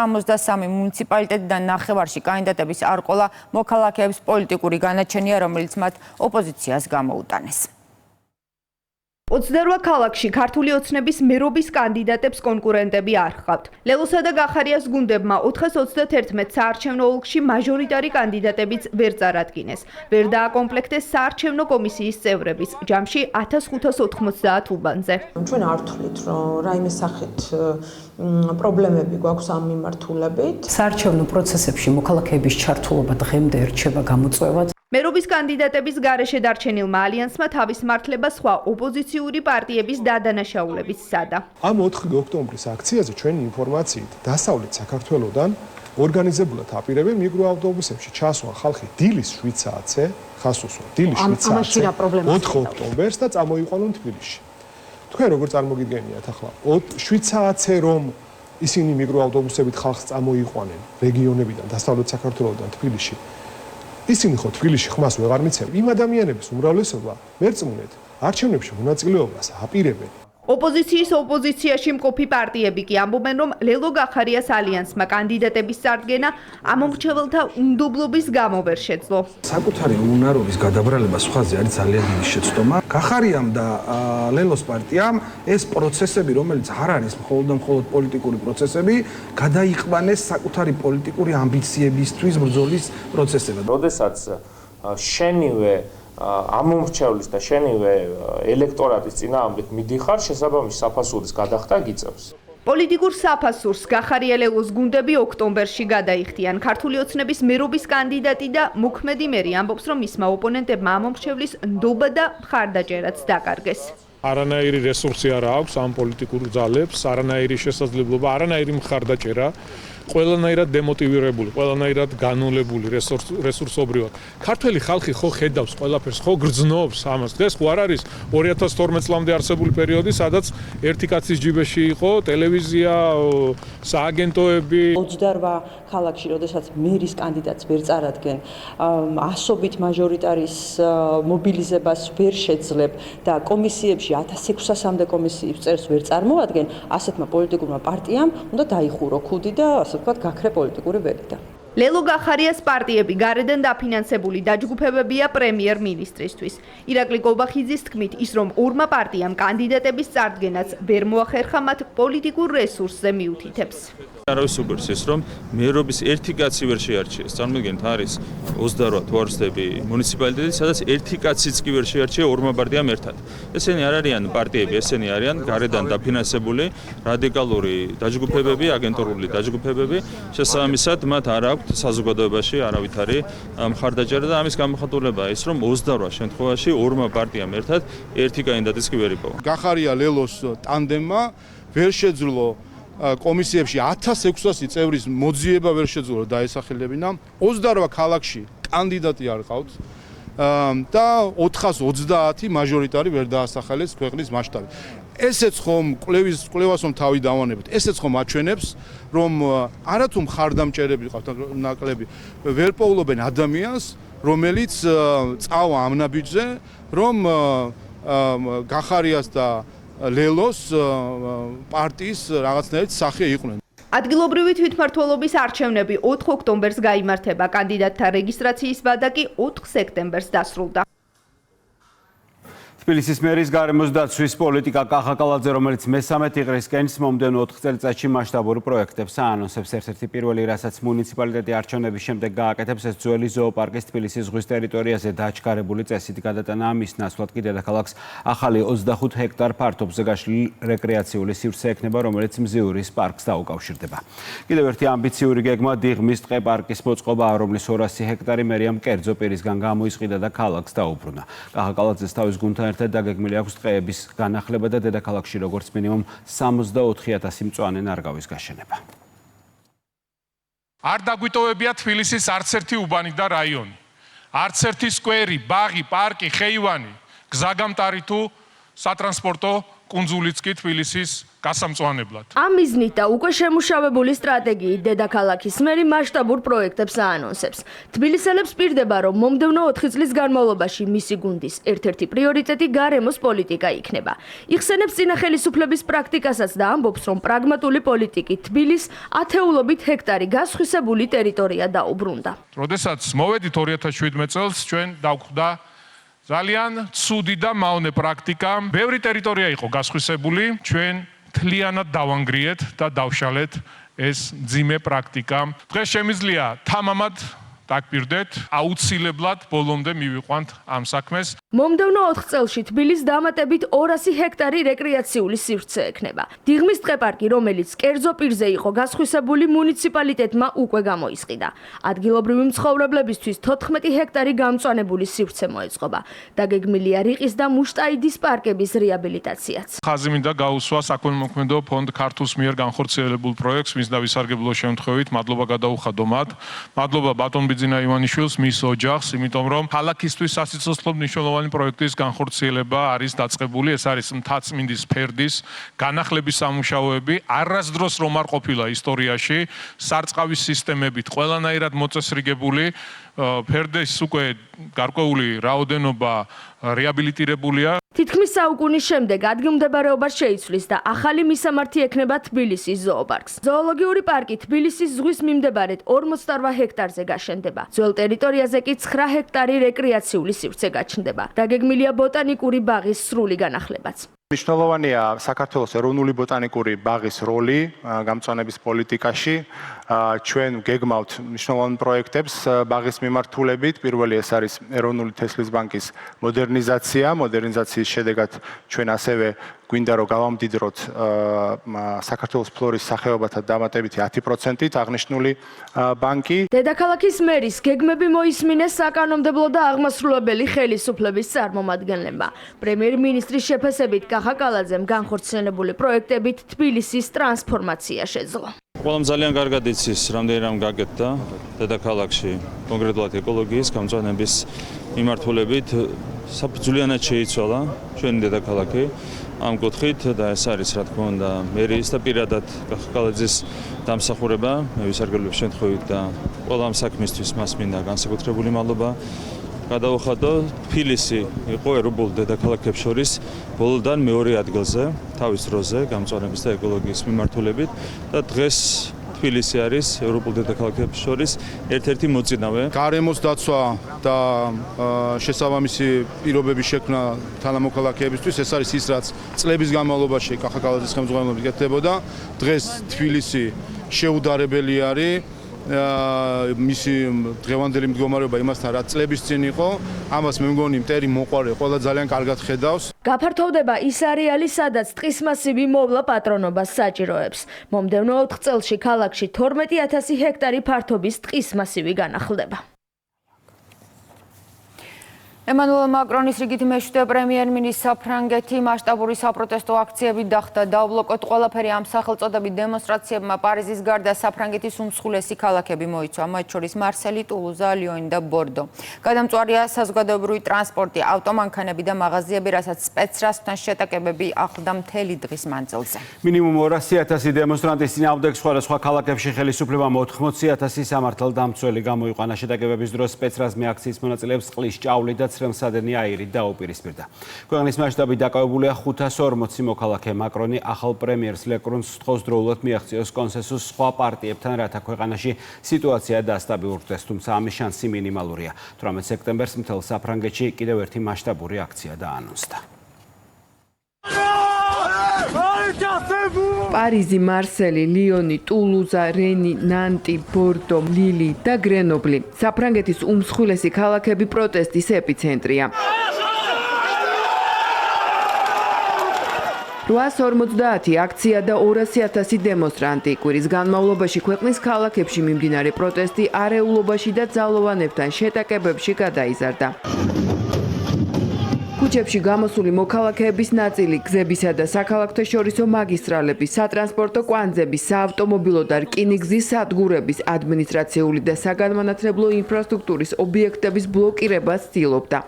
63 მუნიციპალიტეტიდან ნახევარში კანდიდატების არ ყოლა მოქალაქეებს პოლიტიკური განაჩენია, რომელიც მათ ოპოზიციას გამოუტანეს. 28 ქალაქში ქართული ოცნების მერობის კანდიდატებს კონკურენტები არ ჰყავთ. ლელოსა და გახარიას გუნდებმა 431 საარჩევნო ოლქში მაჟორიტარი კანდიდატებიც ვერ წარადგინეს. ვერ დააკომპლექტეს საარჩევნო კომისიის წევრების, ჯამში 1590 უბანზე. ჩვენ არ ვთვლით, რომ რაიმე სახით პრობლემები გვაქვს ამ მიმართულებით. საარჩევნო პროცესებში მოქალაქეების ჩართულობა დღემდე რჩება გამოწვევად. მერობის კანდიდატების გარეშე დარჩენილმა ალიანსმა თავის მართლება სხვა ოპოზიციური პარტიების დადანაშაულების სცადა. ამ 4 ოქტომბრის აქციაზე ჩვენი ინფორმაციით დასავლეთ საქართველოსდან ორგანიზებულად აპირებენ მიკროავტობუსებში ჩასვლა ხალხი დილის 7 საათზე, ხას უსვა დილის 7 საათზე 4 ოქტომბერს და წამოიყვანონ თბილისში. თქვენ როგორ წარმოგიდგენიათ ახლა 7 საათზე რომ ისინი მიკროავტობუსებით ხალხს წამოიყვანენ რეგიონებიდან დასავლეთ საქართველოსდან თბილისში. ისინი ხო თბილისში ხმას ვეღარ მიცემენ. იმ ადამიანების უმრავლესობა მერწმუნედ არჩევნებში მონაწილეობას აპირებენ. ოპოზიციის ოპოზიციაში მყოფი პარტიები კი ამბობენ, რომ ლელო გახარიას ალიანსმა კანდიდატების წარდგენა ამომრჩეველთა უნდობლობის გამო ვერ შეძლო. საკუთარი უნარობის გადაბრალება სხვაზე არის ძალიან დიდი შეცდომა. გახარიამ და ლელოს პარტიამ ეს პროცესები, რომელიც არ არის მხოლოდ პოლიტიკური პროცესები, გადაიყვანეს საკუთარი პოლიტიკური ამბიციებისთვის ბრძოლის პროცესებად. როდესაც შენივე ამომრჩევლის და შენივე ელექტორატის წინააღმდეგ მიდიხარ, შესაბამისი საფასურის გადახდა გიწევს. პოლიტიკურ საფასურს გახარია ლელოს გუნდები ოქტომბერში გადაიხდიან. ქართული ოცნების მერობის კანდიდატი და მოქმედი მერი ამბობს, რომ მისმა ოპონენტებმა ამომრჩევლის ნდობა და მხარდაჭერაც დაკარგეს. არანაირი რესურსი არ აქვს ამ პოლიტიკურ ძალებს, არანაირი შესაძლებლობა, არანაირი მხარდაჭერა. ყველანაირად დემოტივირებული, ყველანაირად განულებული რესურსობრივად. ქართველი ხალხი ხო ხედავს ყველაფერს, ხო გრძნობს ამას. დღეს ხო არ არის 2012 წლამდე არსებული პერიოდი, სადაც ერთი კაცის ჯიბეში იყო ტელევიზია, სააგენტოები. 28 ქალაქში, როდესაც მერის კანდიდატს ვერ წარადგენ, ასობით მაჟორიტარის მობილიზებას ვერ შეძლებ და კომისიებში 1600-მდე კომისიის წევრს ვერ წარმოადგენ, ასეთმა პოლიტიკურმა პარტიამ უნდა დაიხურო ქუდი და ვთქვათ, გაქრე პოლიტიკური ველიდან. ლელო გახარიას პარტიები გარედან დაფინანსებული დაჯგუფებებია პრემიერ-მინისტრისთვის. ირაკლი კობახიძის თქმით, ის რომ ორმა პარტიამ კანდიდატების წარდგენაც ვერ მოახერხა, მათ პოლიტიკურ რესურსზე მიუთითებს. არავის უგებს ის, რომ მერობის ერთი კაცი ვერ შეარჩიეს. წარმოიდგინეთ, არის 28 თუ არ ვცდები მუნიციპალიტეტი, სადაც ერთი კაციც კი ვერ შეარჩია ორმა პარტიამ ერთად. ესენი არ არიან პარტიები, ესენი არიან გარედან დაფინანსებული რადიკალური დაჯგუფებები, აგენტურული დაჯგუფებები. შესაბამისად, მათ არ აქვს საზოგადოებაში არავითარი მხარდაჭერა და ამის გამოხატულებაა ის, რომ 28 შემთხვევაში ორმა პარტიამ ერთად ერთი კანდიდატის კი ვერ იპოვა. გახარია ლელოს ტანდემმა ვერ შეძლო კომისიებში 1600 წევრის მოძიება ვერ შეძლო დაესახელებინა. 28 ქალაქში კანდიდატი არ ყავთ. და 430 მაჟორიტარი ვერ დაასახელეს ქვეყნის მასშტაბით. ესეც ხომ კვლევას რომ თავი დავანებთ, ესეც ხომ აჩვენებს, რომ არათუ მხარდამჭერები ყავთ ნაკლები, ვერ პოულობენ ადამიანს, რომელიც წავა ამ ნაბიჯზე, რომ გახარიას და ლელოს პარტიის რაღაცნაირად სახე იყვნენ. ადგილობრივი თვითმმართველობის არჩევნები 4 ოქტომბერს გაიმართება, კანდიდატთა რეგისტრაციის ვადა კი 4 სექტემბერს დასრულდა. თბილისის მერის გარემოს დაცვის პოლიტიკა კახაკალაძე, რომელიც მე-13 იღრისკენ მომდევნო 4 წელიწადში მასშტაბურ პროექტებს აანონსებს. ერთ-ერთი პირველი, რასაც მუნიციპალიტეტი არჩევნების შემდეგ გააკეთებს, ეს ძველი ზოოპარკის თბილისის ზღვის ტერიტორიაზე დაჩქარებული წესით გადატანაა. მის ნაცვლად კი დედაქალაქს ახალი 25 ჰექტარ ფართობზე გაშლილი რეკრეაციული სივრცე ექნება, რომელიც მზიურის პარკს დაუკავშირდება. კიდევ ერთი ამბიციური გეგმა დიღმის ტყე-პარკის მოწყობა, რომლის 200 ჰექტარი მერიამ კერძო პირისგან გამოისყიდა და ქალაქს დაუბრუნა. კახაკალაძეს თავის გუნდთან დაგეგმილი აქვს ტყეების განახლება და დედაქალაქში როგორც მინიმუმ 64,000 მწვანე ნარგავის გაშენება. არ დაგვიტოვებია თბილისის არც ერთი უბანი და რაიონი. არც ერთი სკვერი, ბაღი, პარკი, ხეივანი, გზაგამტარი თუ სატრანსპორტო კუნძულიც კი თბილისის გასამწვანებლად. ამ მიზნით და უკვე შემუშავებული სტრატეგიით დედაქალაქის მერი მასშტაბურ პროექტებს აანონსებს. თბილისელებს პირდება, რომ მომდევნო 4 წლის განმავლობაში მისი გუნდის ერთ-ერთი პრიორიტეტი გარემოს პოლიტიკა იქნება. იხსენებს წინა ხელისუფლების პრაქტიკასაც და ამბობს, რომ პრაგმატული პოლიტიკით თბილის ათეულობით ჰექტარი გასხვისებული ტერიტორია დაუბრუნდა. როდესაც მოვედით 2017 წელს ჩვენ დავხვდა ძალიან ცუდი და მავნე პრაქტიკა. ბევრი ტერიტორია იყო გასხვისებული, ჩვენ მთლიანად დავანგრიეთ და დავშალეთ ეს მძიმე პრაქტიკა. დღეს შემიძლია თამამად დაგპირდეთ, აუცილებლად ბოლომდე მივიყვანთ ამ საქმეს. მომდევნო 4 წელში თბილის დამატებით 200 ჰექტარი რეკრეაციული სივრცე ექნება. დიღმის ტყე-პარკი, რომელიც კერძო პირზე იყო გასხვისებული, მუნიციპალიტეტმა უკვე გამოისყიდა. ადგილობრივი მცხოვრებლებისთვის 14 ჰექტარი გამწვანებული სივრცე მოეწყობა. დაგეგმილია რიყის და მუშტაიდის პარკების რეაბილიტაციაც. ხაზი მინდა გაუსვა საქველმოქმედო ფონდ ქართულს მიერ განხორციელებულ პროექტს, მის დავისარგებლო შემთხვევით მადლობა გადაუხადო მათ. მადლობა ბატონ ბიძინა ივანიშვილს, მის ოჯახს, იმიტომ რომ ქალაქისთვის სასიცოცხლო მნიშვნელოვანი პროექტის განხორციელება არის დაწყებული. ეს არის მთაწმინდის ფერდის განახლების სამუშაოები. არასდროს რომ არ ყოფილა ისტორიაში სარწყავის სისტემებით ყველანაირად მოწესრიგებული. ფერდის უკვე გარკვეული რაოდენობა რეაბილიტირებულია. თითქმის საუკუნის შემდეგ ადგილმდებარეობას შეიცვლის და ახალი მისამართი ექნება თბილისის ზოოპარკს. ზოოლოგიური პარკი თბილისის ზღვის მიმდებარედ 48 ჰექტარზე გაშენდება. ძველ ტერიტორიაზე კი 9 ჰექტარი რეკრეაციული სივრცე გაჩნდება. დაგეგმილია ბოტანიკური ბაღის სრული განახლებაც. მნიშვნელოვანია საქართველოს ეროვნული ბოტანიკური ბაღის როლი გამწვანების პოლიტიკაში. ჩვენ გეგმავთ მნიშვნელოვან პროექტებს ბაღის მიმართულებით. პირველი ეს არის ეროვნული თესლის ბანკის მოდერნიზაცია. მოდერნიზაციის შედეგად ჩვენ ასევე გვინდა რომ გავამდიდროთ საქართველოს ფლორის სახეობათა დამატებითი 10%-ით აღნიშნული ბანკი. დედაქალაქის მერის გეგმები მოისმინეს საკანონმდებლო და აღმასრულებელი ხელისუფლების წარმომადგენლებმა. პრემიერ-მინისტრის შეფასებით კახაკალაძემ განხორციელებული პროექტებით თბილისის ტრანსფორმაცია შეძლო. ყველამ ძალიან კარგად იცის, რამდენი რამ გაკეთდა დედაქალაქში, კონკრეტულად ეკოლოგიის გამწვანების მიმართულებით. საფუძვლიანად შეიცვალა ჩვენი დედაქალაქი. ამ კუთხით და ეს არის რა თქმა უნდა მერის და პირადად კახაკალაძის დამსახურება, მე ვისარგებლებ შემთხვევით და ყველა ამ საქმისთვის მას მინდა განსაკუთრებული მადლობა გადაუხადო. თბილისი იყო ეროვნულ დედაქალაქებს შორის ბოლოდან მეორე ადგილზე თავის დროზე გამწვანების და ეკოლოგიის მიმართულებით და დღეს თბილისი არის ეროვნულ დედაქალაქებს შორის ერთ-ერთი მოწინავე. გარემოს დაცვა და შესაბამისი პირობების შექმნა თანამოქალაქეებისთვის ეს არის ის, რაც წლების განმავლობაში კახაკალაძის ხელმძღვანელობით კეთდებოდა. დღეს თბილისი შეუდარებელი არის. მისი დღევანდელი მდგომარეობა იმასთან რაც წლების წინ იყო, ამას მე მგონი მტერი მოყარე ყველა ძალიან კარგად ხედავს. გაფართოვდება ის არეალი, სადაც ტყის მასივი მოვლა პატრონობას საჭიროებს. მომდევნო 4 წელში ქალაქში 12,000 ჰექტარი ფართობის ტყის მასივი განახლდება. ემანუელ მაკრონის რიგით მეშვიდე პრემიერ-მინისტრ საფრანგეთი მასშტაბური საპროტესტო აქციები დახდა. დაუბლოკოთ ყველაფერი ამ სახელწოდებით დემონსტრაციებმა პარიზის გარდა საფრანგეთის უმსხვილესი ქალაქები მოიცვა, მათ შორის მარსელი, ტულუზა, ლიონი და ბორდო. გადამწვარია საზოგადოებრივი ტრანსპორტი, ავტომანქანები და მაღაზიები, რასაც სპეცრასთან შეტაკებები ახლდა მთელი დღის მანძილზე. მინიმუმ 200,000 დემონსტრანტის წინააღმდეგ სხვადასხვა ქალაქებში ხელისუფლებამ 80,000 სამართალდამცველი გამოიყვანა. შეტაკებების დროს სპეცრაზმი აქციის მონაწილეებს წყლის ჭავლი და ცრემლსადენი აირი დაუპირისპირდა. ქვეყნის მასშტაბით დაკავებულია 540 მოქალაქე. მაკრონი ახალ პრემიერს ლეკრუნს სთხოვს დროულად მიაღწიოს კონსენსუსს სხვა პარტიებთან, რათა ქვეყანაში სიტუაცია დასტაბილურდეს, თუმცა ამის შანსი მინიმალურია. 18 სექტემბერს მთელ საფრანგეთში კიდევ ერთი მასშტაბური აქცია დაანონსდა. პარიზი, მარსელი, ლიონი, ტულუზა, რენი, ნანტი, ბორდო, ლილი და გრენობლი. საფრანგეთის უმსხვილესი ქალაქები პროტესტის ეპიცენტრია. 850 აქცია და 200,000 დემონსტრანტი. კვირის განმავლობაში ქვეყნის ქალაქებში მიმდინარე პროტესტი არეულობაში და ძალოვანებთან შეტაკებებში გადაიზარდა. ქუჩებში გამოსული მოქალაქეების ნაწილი გზებისა და საქალაქთაშორისო მაგისტრალების, სატრანსპორტო კვანძების, საავტომობილო და რკინიგზის სადგურების, ადმინისტრაციული და საგანმანათლებლო ინფრასტრუქტურის ობიექტების ბლოკირებას ცდილობდა.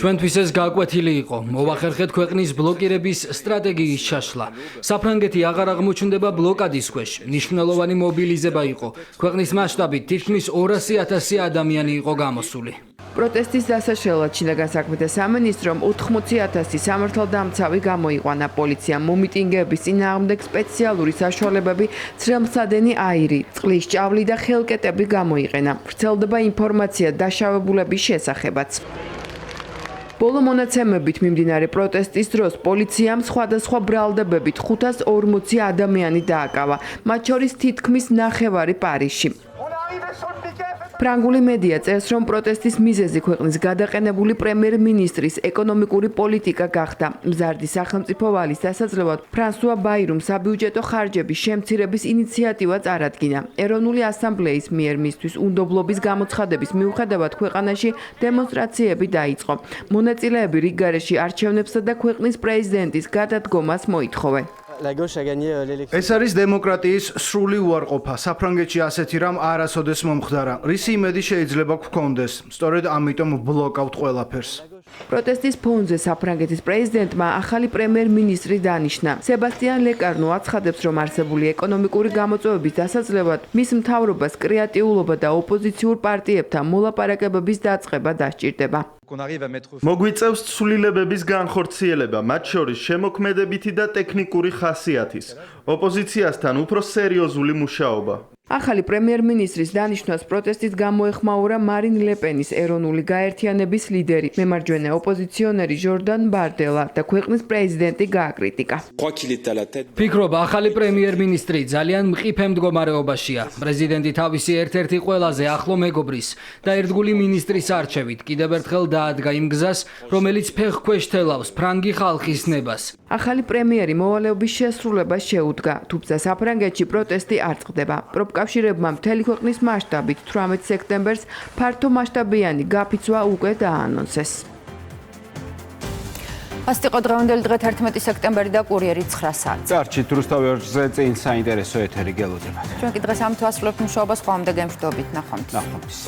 ჩვენთვის ეს გაკვეთილი იყო. მოვახერხეთ ქვეყნის ბლოკირების სტრატეგიის ჩაშლა. საფრანგეთი აღარ აღმოჩნდება ბლოკადის ქვეშ. მნიშვნელოვანი მობილიზება იყო. ქვეყნის მასშტაბით თითქმის 200,000 ადამიანი იყო გამოსული. პროტესტის დასაშლელად შინაგან საქმეთა სამინისტრომ 80,000 სამართალდამცავი გამოიყვანა. პოლიციამ მომიტინგეების წინააღმდეგ სპეციალური საშუალებები, ცრემლსადენი აირი, წყლის ჭავლი და ხელკეტები გამოიყენა. ვრცელდება ინფორმაცია დაშავებულების შესახებაც. ბოლო მონაცემებით მიმდინარე პროტესტის დროს პოლიციამ სხვადასხვა ბრალდებებით 540 ადამიანი დააკავა, მათ შორის თითქმის ნახევარი პარიზში. ფრანგული მედია წერს, რომ პროტესტის მიზეზი ქვეყნის გადაყენებული პრემიერ-მინისტრის ეკონომიკური პოლიტიკა გახდა. მზარდი სახელმწიფო ვალის დასაძლევად ფრანსუა ბაირუმ საბიუჯეტო ხარჯების შემცირების ინიციატივა წარადგინა. ეროვნული ასამბლეის მიერ მისთვის უნდობლობის გამოცხადების მიუხედავად ქვეყანაში დემონსტრაციები დაიწყო. მონაწილეები რიგ გარეშე არჩევნებსა და ქვეყნის პრეზიდენტის გადადგომას მოითხოვენ. ეს არის დემოკრატიის სრული უარყოფა. საფრანგეთში ასეთი რამ არასოდეს მომხდარა. რისი იმედი შეიძლება გქონდეს? სწორედ ამიტომ ბლოკავთ ყველაფერს. პროტესტის ფონზე საფრანგეთის პრეზიდენტმა ახალი პრემიერ-მინისტრი დანიშნა. სებასტიან ლეკარნო აცხადებს, რომ არსებული ეკონომიკური გამოწვევების დასაძლევად მის მთავრობას კრეატიულობა და ოპოზიციურ პარტიებთან მოლაპარაკებების დაწყება დასჭირდება. მოგვიწევს ცვლილებების განხორციელება, მათ შორის შემოქმედებითი და ტექნიკური ხასიათის, ოპოზიციასთან უფრო სერიოზული მუშაობა. ახალი პრემიერ-მინისტრის დანიშვნას პროტესტით გამოეხმაურა მარინ ლეპენის ეროვნული გაერთიანების ლიდერი, მემარჯვენე ოპოზიციონერი ჟორდან ბარდელა და ქვეყნის პრეზიდენტი გააკრიტიკა. ფიქრობ, ახალი პრემიერ-მინისტრი ძალიან მყიფე მდგომარეობაშია. პრეზიდენტი თავისი ერთ-ერთი ყველაზე ახლო მეგობრის და ერთგული მინისტრის არჩევით კიდევ ერთხელ დაადგა იმ გზას, რომელიც ფეხქვეშ თელავს ფრანგი ხალხის ნებას. ახალი პრემიერი მოვალეობის შესრულებას შეუდგა, თუმცა საფრანგეთში პროტესტი არ წყდება. პროფკავშირებმა მთელი ქვეყნის მასშტაბით 18 სექტემბერს ფართო მასშტაბიანი გაფიცვა უკვე დაანონსეს. ასეთი იყო დღევანდელი დღე 11 სექტემბერი და კურიერი 9 საათზე. წარჩით რუსთავი ორჯზე წინ საინტერესო ეთერი გელოდებათ. ჩვენ კი დღეს ამით ვასრულებთ მუშაობას, ხვამდა გემშვიდობით, ნახვამდის.